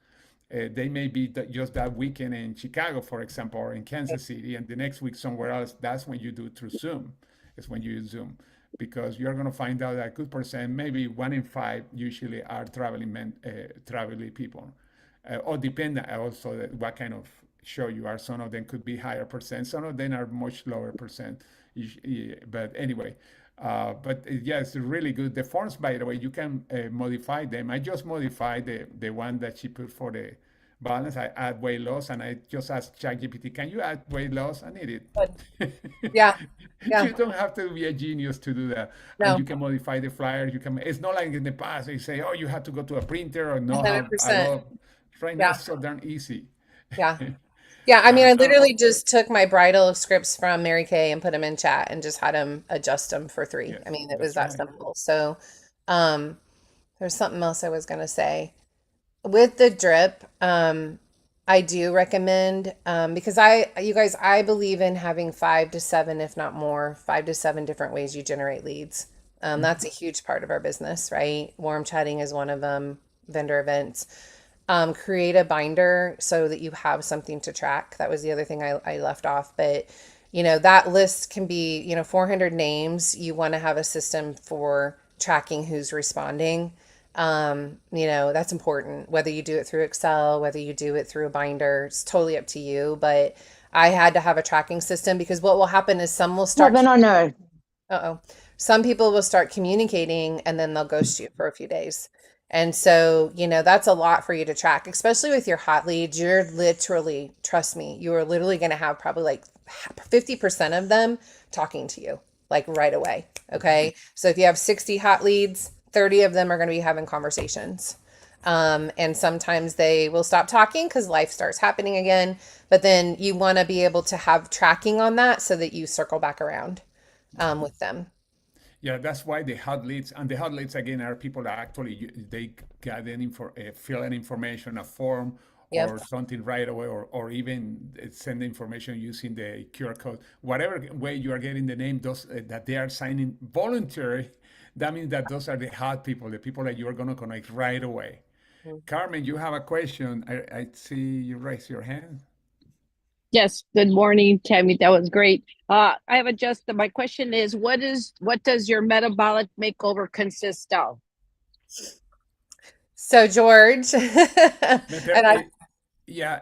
A: They may be just that weekend in Chicago, for example, or in Kansas City, and the next week somewhere else. That's when you do through Zoom. Is when you use Zoom, because you're going to find out that a good percent, maybe 1 in 5, usually are traveling people, or depend also what kind of show you are. Some of them could be higher percent. Some of them are much lower percent. But anyway, yeah, it's really good. The forms, by the way, you can modify them. I just modified the one that she put for the balance. I add weight loss, and I just asked ChatGPT, can you add weight loss? I need
D: Good.
A: it.
D: Yeah. Yeah.
A: You don't have to be a genius to do that. And
D: No.
A: you can modify the flyer. It's not like in the past, they say, oh, you have to go to a printer or know how a
D: 100%.
A: lot. Right now,
D: Yeah.
A: it's so darn easy.
D: Yeah. Yeah. I mean, I
A: So,
D: literally just took my bridal scripts from Mary Kay and put them in chat and just had them adjust them for free.
A: yes,
D: I mean, it was
A: that's
D: that
A: right.
D: simple. So, um, there's something else I was going to say. With the drip, I do recommend, because you guys, I believe in having 5 to 7, if not more, 5 to 7 different ways you generate leads. That's a huge part of our business, right? Warm chatting is one of them, vendor events. Create a binder so that you have something to track. That was the other thing I left off. But, that list can be, 400 names. You want to have a system for tracking who's responding. That's important. Whether you do it through Excel, whether you do it through a binder, it's totally up to you. But I had to have a tracking system because what will happen is some will start.
F: Heaven on earth.
D: Uh-oh. Some people will start communicating and then they'll ghost you for a few days. And so, that's a lot for you to track, especially with your hot leads. You're literally, trust me, you are literally going to have probably like 50% of them talking to you like right away. Okay. So if you have 60 hot leads, 30 of them are going to be having conversations. And sometimes they will stop talking because life starts happening again. But then you want to be able to have tracking on that so that you circle back around with them.
A: Yeah, that's why the hot leads, and the hot leads again are people that actually they get fill in information, a form
D: Yep.
A: or something right away, or even send information using the QR code. Whatever way you are getting the name, those that they are signing voluntary, that means that those are the hot people, the people that you are going to connect right away. Carmen, you have a question. I see you raise your hand.
G: Yes, good morning, Tammy. That was great. I have adjusted. My question is, what does your metabolic makeover consist of?
D: So George,
A: Meta-
D: and I,
A: eh, yeah,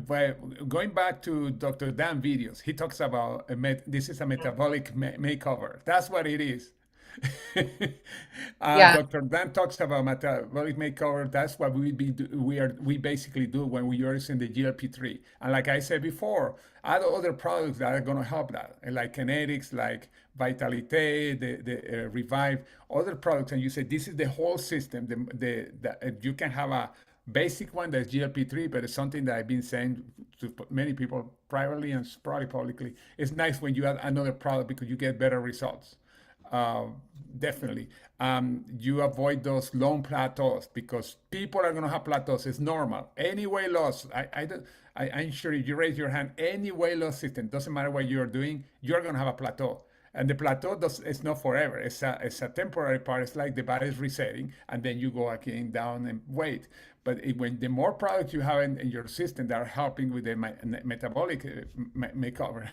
A: by going back to Dr. Dan videos, he talks about this is a metabolic makeover. That's what it is.
D: yeah,
A: Dr. Dan talks about metabolic makeover. That's what we basically do when we are using the GLP-3. And like I said before, add other products that are going to help that, like kinetics, like Vitalite, the Revive, other products. And you say this is the whole system. You can have a basic one that's GLP-3, but it's something that I've been saying to many people privately and probably publicly. It's nice when you add another product because you get better results. Uh, Definitely. You avoid those long plateaus because people are going to have plateaus. It's normal. Any weight loss, I'm sure if you raise your hand, any weight loss system, doesn't matter what you're doing, you're going to have a plateau. And the plateau it's not forever. It's a temporary part. It's like the body is resetting, and then you go again down in weight. But when the more products you have in your system that are helping with the metabolic makeover,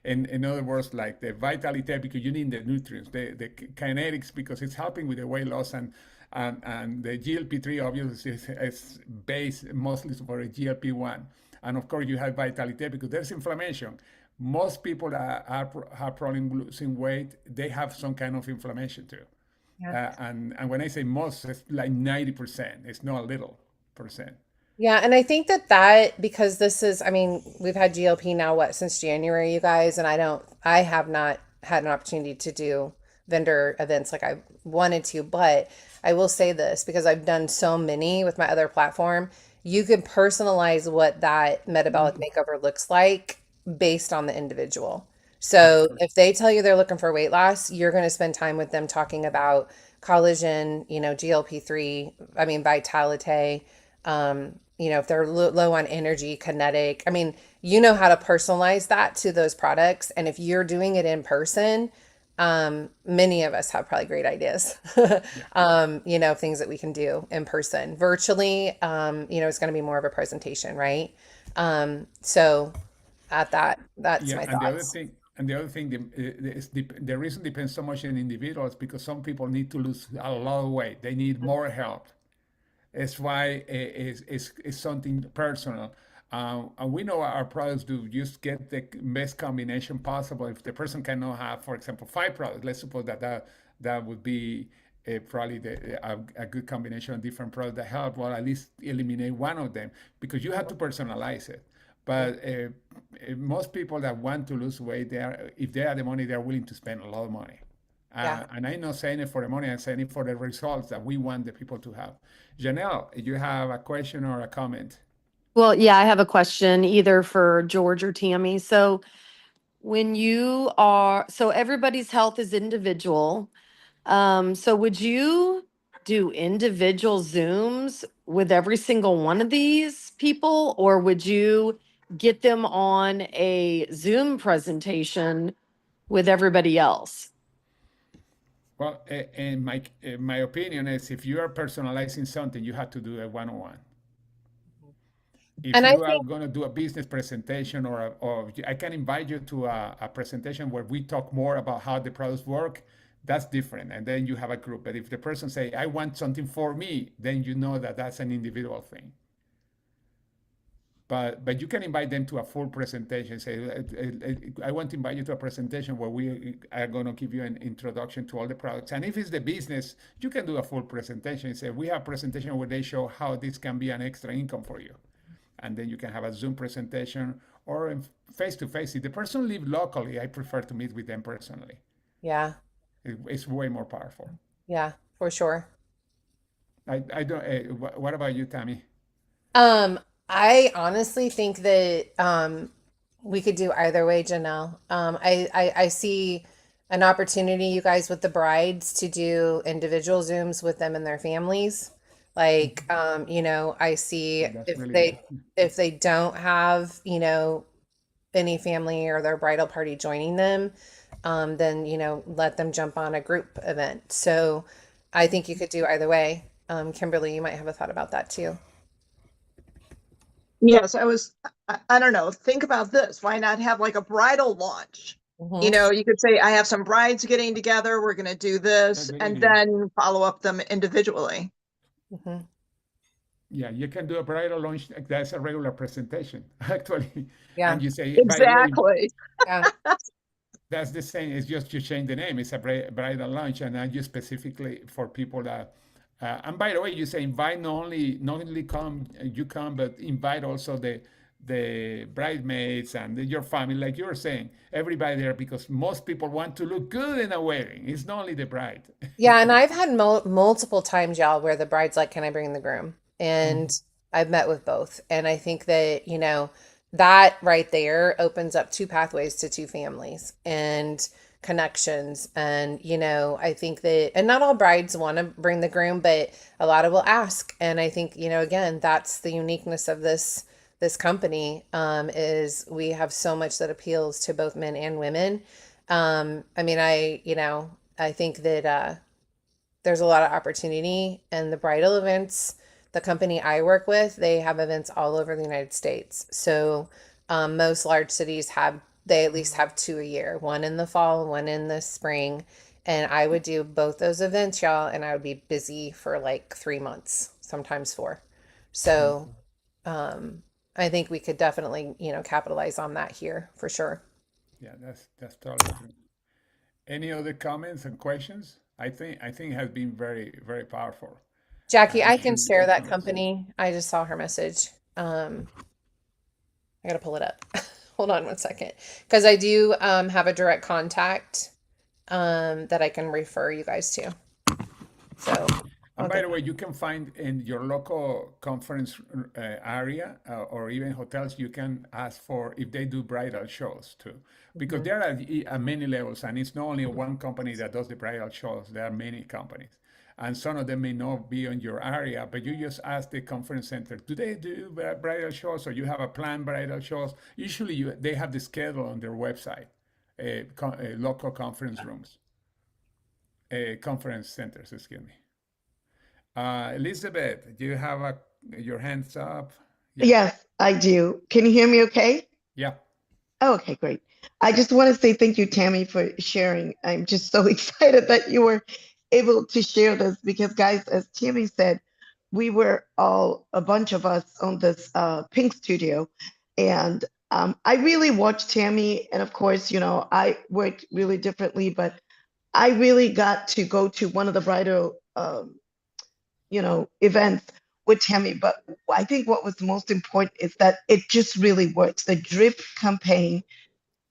A: in other words, like the vitality because you need the nutrients, the kinetics because it's helping with the weight loss, and the GLP-3 obviously is based mostly for a GLP-1. And of course, you have vitality because there's inflammation. Most people that have problem losing weight, they have some kind of inflammation too.
D: yeah.
A: And when I say most, it's like 90%. It's not a little percent.
D: Yeah, and I think that because this is, I mean, we've had GLP now, what, since January, you guys, and I have not had an opportunity to do vendor events like I wanted to, but I will say this because I've done so many with my other platform, you can personalize what that metabolic makeover looks like based on the individual. So if they tell you they're looking for weight loss, you're going to spend time with them talking about collagen, GLP-3, I mean, Vitalite, if they're low on energy, kinetic. I mean, you know how to personalize that to those products. And if you're doing it in person, many of us have probably great ideas, things that we can do in person. Virtually, it's going to be more of a presentation, right? So that's
A: Yeah,
D: my
A: and
D: thoughts.
A: the other thing, the reason depends so much on individuals because some people need to lose a lot of weight. They need more help. It's why it's something personal. And we know our products do just get the best combination possible. If the person cannot have, for example, 5 products, let's suppose that would be probably a good combination of different products that help, well, at least eliminate one of them because you have to personalize it. But most people that want to lose weight, if they have the money, they're willing to spend a lot of money.
D: Yeah.
A: And I'm not saying it for the money, I'm saying it for the results that we want the people to have. Janelle, you have a question or a comment?
H: Well, yeah, I have a question either for George or Tammy. So so everybody's health is individual. So would you do individual Zooms with every single one of these people, or would you get them on a Zoom presentation with everybody else?
A: Well, in my opinion is if you are personalizing something, you have to do a one-on-one. If
D: And I
A: you are
D: think,
A: going to do a business presentation or I can invite you to a presentation where we talk more about how the products work, that's different. And then you have a group. But if the person say, I want something for me, then you know that that's an individual thing. But you can invite them to a full presentation. Say, I want to invite you to a presentation where we are going to give you an introduction to all the products. And if it's the business, you can do a full presentation. Say, we have a presentation where they show how this can be an extra income for you. And then you can have a Zoom presentation or face to face. If the person lives locally, I prefer to meet with them personally.
D: yeah,
A: It's way more powerful.
D: yeah, for sure.
A: I don't. What about you, Tammy?
D: Um, I honestly think that we could do either way, Janelle. I see an opportunity, you guys, with the brides to do individual Zooms with them and their families. Like, I see
A: That's really good.
D: if they don't have, any family or their bridal party joining them, then, let them jump on a group event. So I think you could do either way. Kimberly, you might have a thought about that too.
C: Yes, I don't know, think about this. Why not have like a bridal launch? You
D: Hmm.
C: know, you could say, I have some brides getting together, we're going to do
A: A
C: this,
A: good
C: and
A: idea.
C: then follow up them individually.
D: Hmm.
A: Yeah, you can do a bridal launch. That's a regular presentation, actually.
D: Yeah.
A: And you say, by the way,
C: Exactly.
D: Yeah.
A: that's the same. It's just you change the name. It's a bridal lunch, and I use specifically for people that. And by the way, you say invite not only come you come, but invite also the bridesmaids and your family, like you were saying, everybody there, because most people want to look good in a wedding. It's not only the bride.
D: Yeah, and I've had multiple times, y'all, where the bride's like, "Can I bring the groom?" And I've met with both. And I think that, that right there opens up two pathways to two families and connections. And, I think that, and not all brides want to bring the groom, but a lot of will ask. And I think, again, that's the uniqueness of this company, is we have so much that appeals to both men and women. I mean, I think that there's a lot of opportunity in the bridal events. The company I work with, they have events all over the United States. So most large cities they at least have two a year, one in the fall, one in the spring. And I would do both those events, y'all, and I would be busy for like 3 months, sometimes four. So I think we could definitely, capitalize on that here for sure.
A: Yeah, that's totally true. Any other comments and questions? I think it has been very, very powerful.
D: Jackie,
A: I'm
D: I
A: sure
D: can
A: you
D: share
A: guys
D: that
A: know.
D: company. I just saw her message. I gotta pull it up. Hold on one second. Because I do have a direct contact that I can refer you guys to. So
A: And
D: I'll
A: by
D: get
A: the way, you can find in your local conference area or even hotels, you can ask for if they do bridal shows too. Because
D: Mhm.
A: there are at many levels, and it's not only one company that does the bridal shows, there are many companies. And some of them may not be in your area, but you just ask the conference center, do they do bridal shows or you have a planned bridal shows? Usually they have the schedule on their website, local conference rooms, conference centers, excuse me. Elizabeth, do you have your hands up? Yeah,
I: Yes, I do. Can you hear me okay?
A: yeah,
I: Oh, okay, great. I just want to say thank you, Tammy, for sharing. I'm just so excited that you were able to share this because, guys, as Tammy said, we were all a bunch of us on this Pink Studio. And I really watched Tammy. And of course, I work really differently, but I really got to go to one of the bridal events with Tammy. But I think what was most important is that it just really works. The drip campaign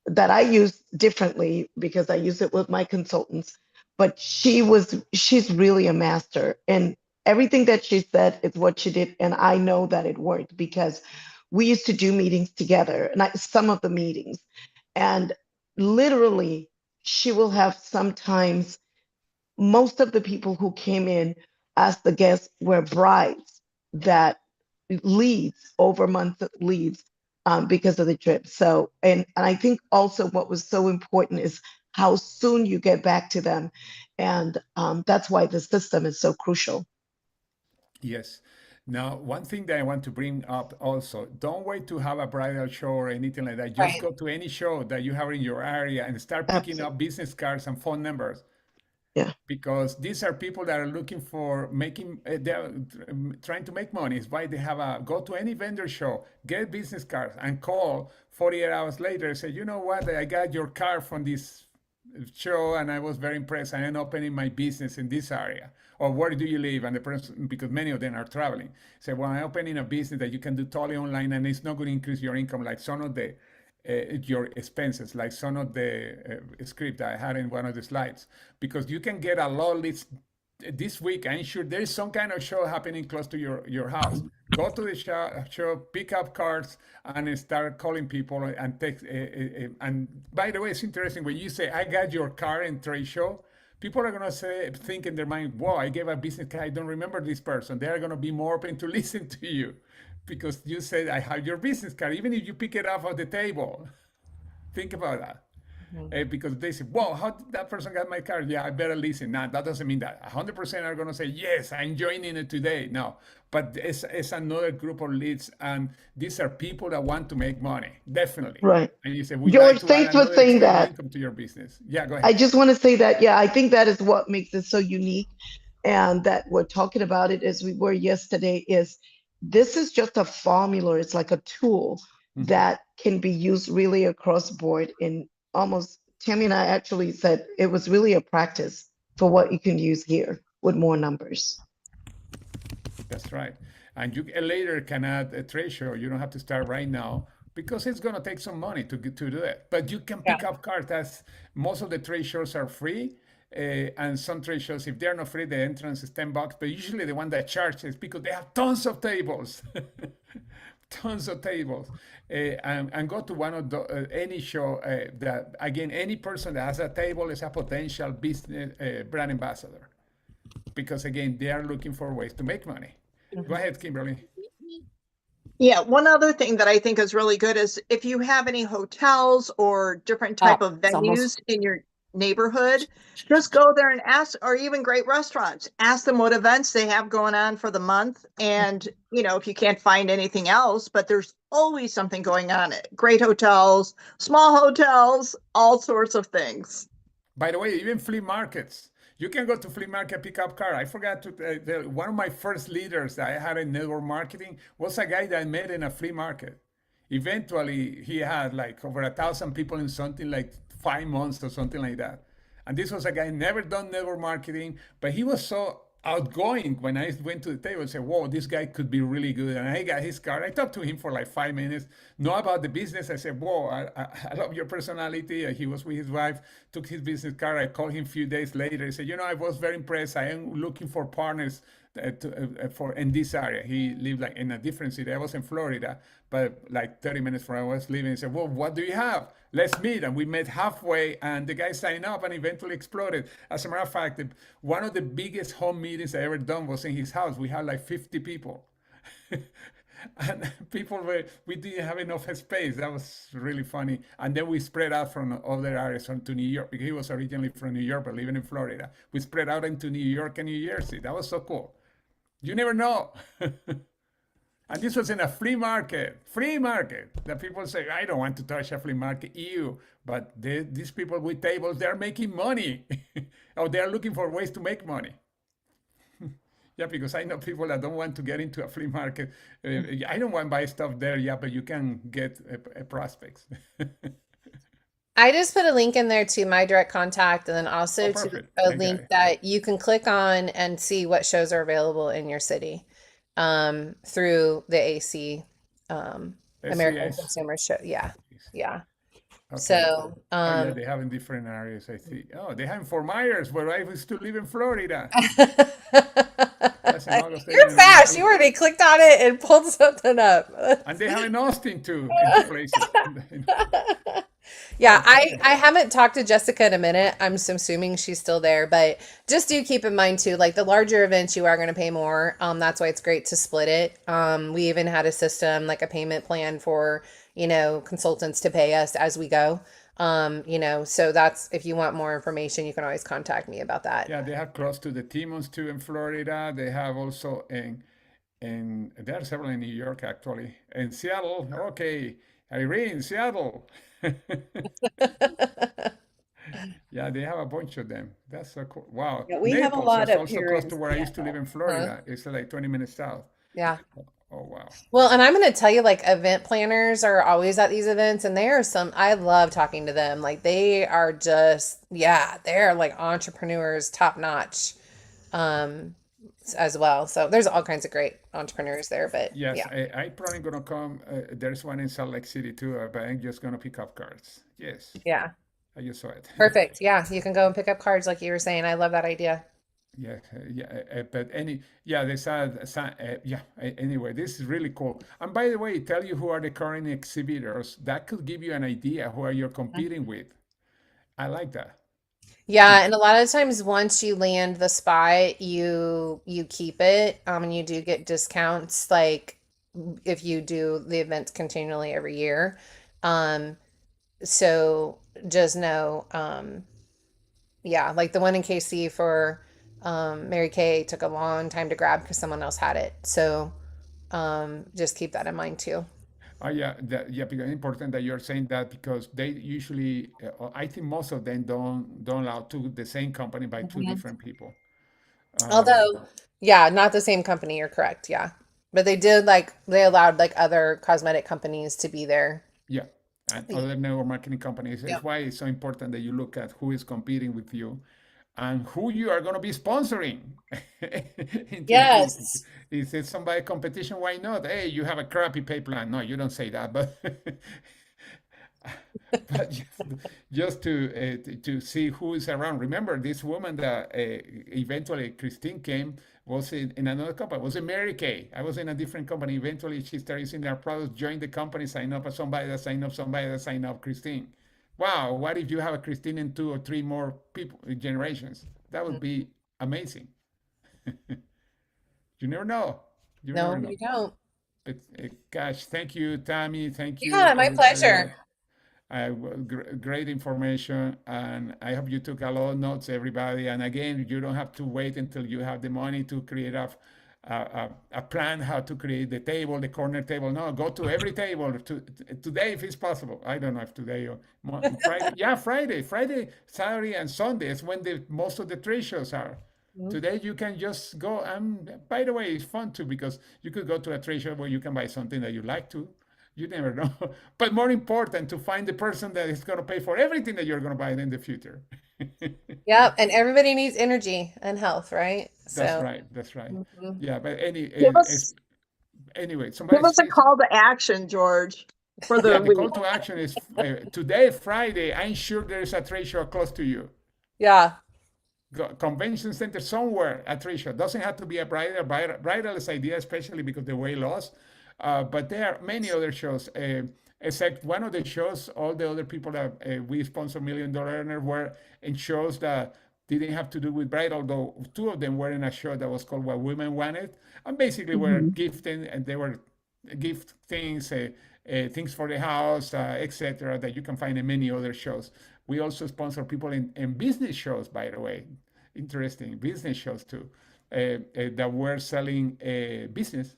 I: that I use differently because I use it with my consultants, but she's really a master. And everything that she said is what she did. And I know that it worked because we used to do meetings together, and some of the meetings. And literally, she will have sometimes most of the people who came in as the guests were brides that leads over month leads because of the trip. So, and I think also what was so important is how soon you get back to them. And that's why the system is so crucial.
A: yes. Now, one thing that I want to bring up also, don't wait to have a bridal show or anything like that. Just
D: Right.
A: go to any show that you have in your area and start picking
I: Absolutely.
A: up business cards and phone numbers,
I: Yeah.
A: because these are people that are looking for making they're trying to make money. Is why they have a go to any vendor show, get business cards and call 48 hours later and say, you know what, I got your card from this show and I was very impressed. I am opening my business in this area. Or where do you live? And the person, because many of them are traveling, say, well, I'm opening a business that you can do totally online and it's not going to increase your income like some of your expenses, like some of the script I had in one of the slides, because you can get a lot of leads this week. I'm sure there's some kind of show happening close to your house. Go to the show, pick up cards, and start calling people and text. And by the way, it's interesting when you say, "I got your card in trade show." People are gonna think in their mind, "Wow, I gave a business card. I don't remember this person." They are gonna be more open to listen to you because you said, "I have your business card," even if you pick it up off the table. Think about that. because they say, "Whoa, how did that person got my car? Yeah, I better listen." Now that doesn't mean that 100% are going to say, "Yes, I'm joining it today." No, but it's another group of leads, and these are people that want to make money, definitely.
I: Right.
A: And you say, "We'd like
I: George,
A: to add
I: thanks for
A: another
I: saying
A: stream of
I: that.
A: income to your business." Yeah, go
I: I
A: ahead.
I: just want to say that, yeah, I think that is what makes it so unique, and that we're talking about it as we were yesterday, is this is just a formula. It's like a tool
A: Mhm.
I: that can be used really across board in almost, Tammy and I actually said it was really a practice for what you can use here with more numbers.
A: That's right. And you later can add a trade show. You don't have to start right now because it's going to take some money to do it. But you can
G: Yeah.
A: pick up cards. As most of the trade shows are free. And some trade shows, if they're not free, the entrance is $10. But usually the one that charges because they have tons of tables. Tons of tables. And go to one of the any show that, again, any person that has a table is a potential business brand ambassador, because again they are looking for ways to make money. Go ahead, Kimberly.
C: Yeah, one other thing that I think is really good is if you have any hotels or different type
H: Oh,
C: of
H: it's almost.
C: venues in your neighborhood, just go there and ask, or even great restaurants, ask them what events they have going on for the month. And, if you can't find anything else, but there's always something going on at great hotels, small hotels, all sorts of things.
A: By the way, even flea markets, you can go to flea market, pick up car. I forgot to one of my first leaders that I had in network marketing was a guy that I met in a flea market. Eventually he had like over 1,000 people in something like 5 months or something like that. And this was a guy never done network marketing, but he was so outgoing. When I went to the table and said, "Whoa, this guy could be really good." And I got his card. I talked to him for like 5 minutes, know about the business. I said, "Whoa, I love your personality." He was with his wife, took his business card. I called him a few days later. He said, "I was very impressed. I am looking for partners for in this area." He lived like in a different city. I was in Florida, but like 30 minutes from where I was living. He said, "Well, what do you have? Let's meet." And we met halfway, and the guy signed up and eventually exploded. As a matter of fact, one of the biggest home meetings I ever done was in his house. We had like 50 people. And we didn't have enough space. That was really funny. And then we spread out from other areas to New York, because he was originally from New York but living in Florida. We spread out into New York and New Jersey. That was so cool. You never know. And this was in a flea market. Flea market. That people say, "I don't want to touch a flea market." Ew. But these people with tables, they're making money. Or they're looking for ways to make money. Yeah, because I know people that don't want to get into a flea market. I don't want to buy stuff there. Yeah, but you can get prospects.
D: I just put a link in there to my direct contact and then
A: Oh,
D: also to
A: perfect.
D: a
A: I got
D: link
A: it.
D: that you can click on and see what shows are available in your city through the AC American
A: SCS.
D: Consumer Show. Yeah. Yeah.
A: Okay.
D: So,
A: Oh, yeah, they have in different areas, I see. Oh, they have in Fort Myers, where I used to live in Florida. That's in August
D: you're
A: 8 and
D: fast. You
A: 19.
D: already clicked on it and pulled something up.
A: And they have in Austin too, in two places.
D: Yeah, I
A: Okay.
D: I haven't talked to Jessica in a minute. I'm assuming she's still there, but just do keep in mind too, like the larger events, you are going to pay more. That's why it's great to split it. We even had a system, like a payment plan for, consultants to pay us as we go. So that's if you want more information, you can always contact me about that.
A: Yeah, they have close to the Timmons too in Florida. They have also in there are several in New York actually. In Seattle, okay. Irene, Seattle. Yeah, they have a bunch of them. That's so cool. Wow.
B: Yeah, we have a
A: Naples
B: lot
A: is
B: up
A: also
B: here
A: close
B: in
A: to where I used to live
B: Seattle.
A: in
D: Huh?
A: Florida. It's like 20 minutes south.
D: Yeah.
A: Oh, wow.
D: Well, and I'm going to tell you, like, event planners are always at these events, and they are I love talking to them. Like, they are just, yeah, they're like entrepreneurs, top notch, um, as well. So there's all kinds of great entrepreneurs there, but
A: Yes,
D: yeah,
A: I probably gonna come. There's one in Salt Lake City too, but I'm just gonna pick up cards. Yes,
D: yeah,
A: I just saw it.
D: perfect. Yeah, you can go and pick up cards like you were saying. I love that idea.
A: Yeah, yeah, but yeah, yeah. Anyway, this is really cool. And by the way, tell you who are the current exhibitors. That could give you an idea who are you competing with. I like that.
D: Yeah, and a lot of times once you land the spot, you keep it, and you do get discounts like if you do the events continually every year. Um, So just know, yeah, like the one in KC for Mary Kay took a long time to grab because someone else had it. So just keep that in mind too.
A: Oh yeah, yeah, because it's important that you're saying that because they usually, I think most of them don't allow two the same company by two
D: Mhm.
A: different people.
D: Although, yeah, not the same company, you're correct. Yeah. But they did like, they allowed like other cosmetic companies to be there.
A: Yeah, and
D: Yeah.
A: other network marketing companies. It's
D: Yep.
A: why it's so important that you look at who is competing with you and who you are going to be sponsoring into the future.
D: Yes.
A: If it's somebody competition, why not? Hey, you have a crappy pay plan. No, you don't say that, but but just to see who is around. Remember, this woman that eventually Christine came was in another company. Was in Mary Kay. I was in a different company. Eventually, she started using their products, joined the company, sign up as somebody that signed up, somebody that signed up Christine. Wow, what if you have a Christine in 2 or 3 more people generations? That would be amazing. You never know. You never
D: No,
A: know.
D: you don't.
A: But gosh, thank you, Tammy. Thank you,
D: Yeah, my
A: everybody else.
D: pleasure.
A: Great information, and I hope you took a lot of notes, everybody. And again, you don't have to wait until you have the money to create a plan how to create the table, the corner table. No, go to every table today if it's possible. I don't know if today or Friday. Yeah, Friday, Saturday, and Sunday is when the most of the trade shows are.
D: Mhm.
A: Today you can just go, and by the way, it's fun too because you could go to a trade show where you can buy something that you like to. You never know. But more important, to find the person that is going to pay for everything that you're going to buy in the future.
D: Yep. And everybody needs energy and health, right?
A: That's
D: So,
A: right. That's right.
D: mhm.
A: Yeah. But
C: Give us
A: anyway,
C: give
A: somebody
C: us a
A: says,
C: call to action, George, for the
A: yeah, the
C: week.
A: call to action is today, Friday. I'm sure there is a trade show close to you.
D: Yeah.
A: Convention center somewhere at trade show. Doesn't have to be a bridal's idea, especially because the way lost. But there are many other shows. Except one of the shows, all the other people that we sponsor $1 Million Earner were in shows that didn't have to do with bridal, though 2 of them were in a show that was called What Women Wanted, and basically were
C: Mhm.
A: gifting, and they were gift things, things for the house, etc., that you can find in many other shows. We also sponsor people in business shows, by the way. Interesting business shows too, that were selling business.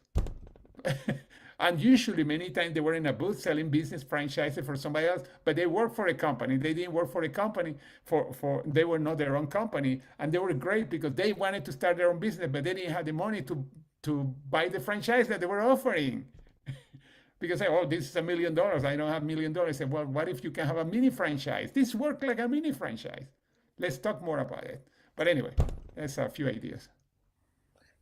A: And usually, many times they were in a booth selling business franchises for somebody else, but they work for a company. They didn't work for a company for they were not their own company, and they were great because they wanted to start their own business, but they didn't have the money to buy the franchise that they were offering. Because oh, this is $1 million. I don't have $1 million. I said, well, what if you can have a mini franchise? This works like a mini franchise. Let's talk more about it. But anyway, that's a few ideas.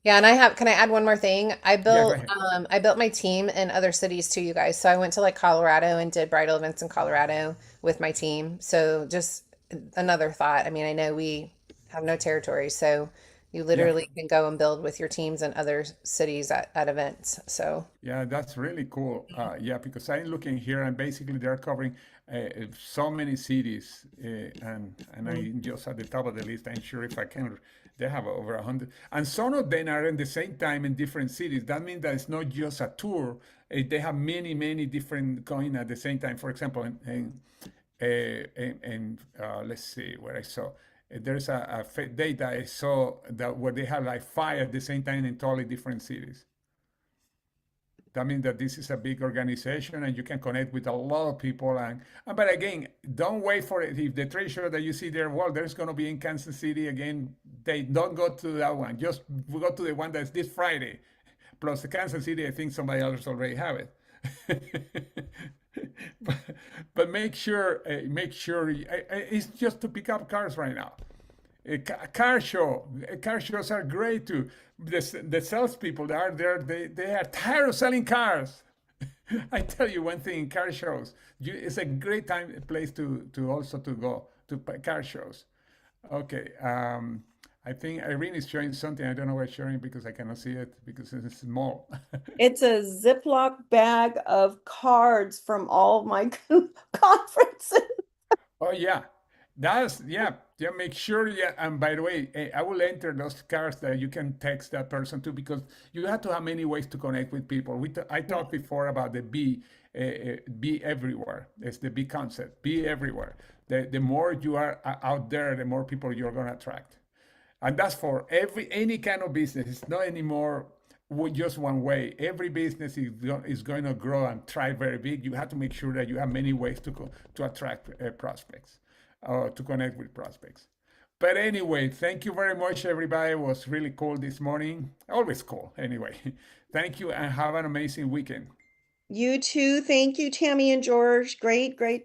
D: Yeah, and can I add one more thing?
A: Yeah, go ahead.
D: I built my team in other cities too, you guys. So I went to like Colorado and did bridal events in Colorado with my team. So just another thought. I mean, I know we have no territory, so you
A: Yeah.
D: literally can go and build with your teams in other cities at events. So,
A: Yeah, that's really cool. Yeah, because I'm looking here, and basically they're covering so many cities, and
D: mm,
A: I'm just at the top of the list. I'm sure if I can, they have over 100, and some of them are in the same time in different cities. That means that it's not just a tour. They have many different going at the same time. For example, let's see where I saw. There's a date that I saw that where they have like 5 at the same time in totally different cities. That means that this is a big organization and you can connect with a lot of people. And but again, don't wait for it. If the trade show that you see there, well, there's going to be in Kansas City again. They don't go to that one. Just go to the one that's this Friday. Plus the Kansas City, I think somebody else already have it. but, but make sure it's just to pick up cars right now. Car show. Car shows are great too. The salespeople that are there, they are tired of selling cars. I tell you one thing: car shows. It's a great place to also to go to car shows. Okay. I think Irene is showing something. I don't know why it's showing because I cannot see it because it's small.
B: It's a Ziploc bag of cards from all my conferences.
A: Oh yeah, that's yeah. Make sure And by the way, I will enter those cards that you can text that person to because you have to have many ways to connect with people. I talked before about the B. be everywhere. It's the big concept. Be everywhere. The more you are out there, the more people you're going to attract. And that's for any kind of business. It's not anymore with just one way. Every business is going to grow and thrive very big. You have to make sure that you have many ways to attract prospects, to connect with prospects. But anyway, thank you very much, everybody. It was really cool this morning. Always cool, anyway. Thank you and have an amazing weekend.
B: You too. Thank you, Tammy and George. Great, great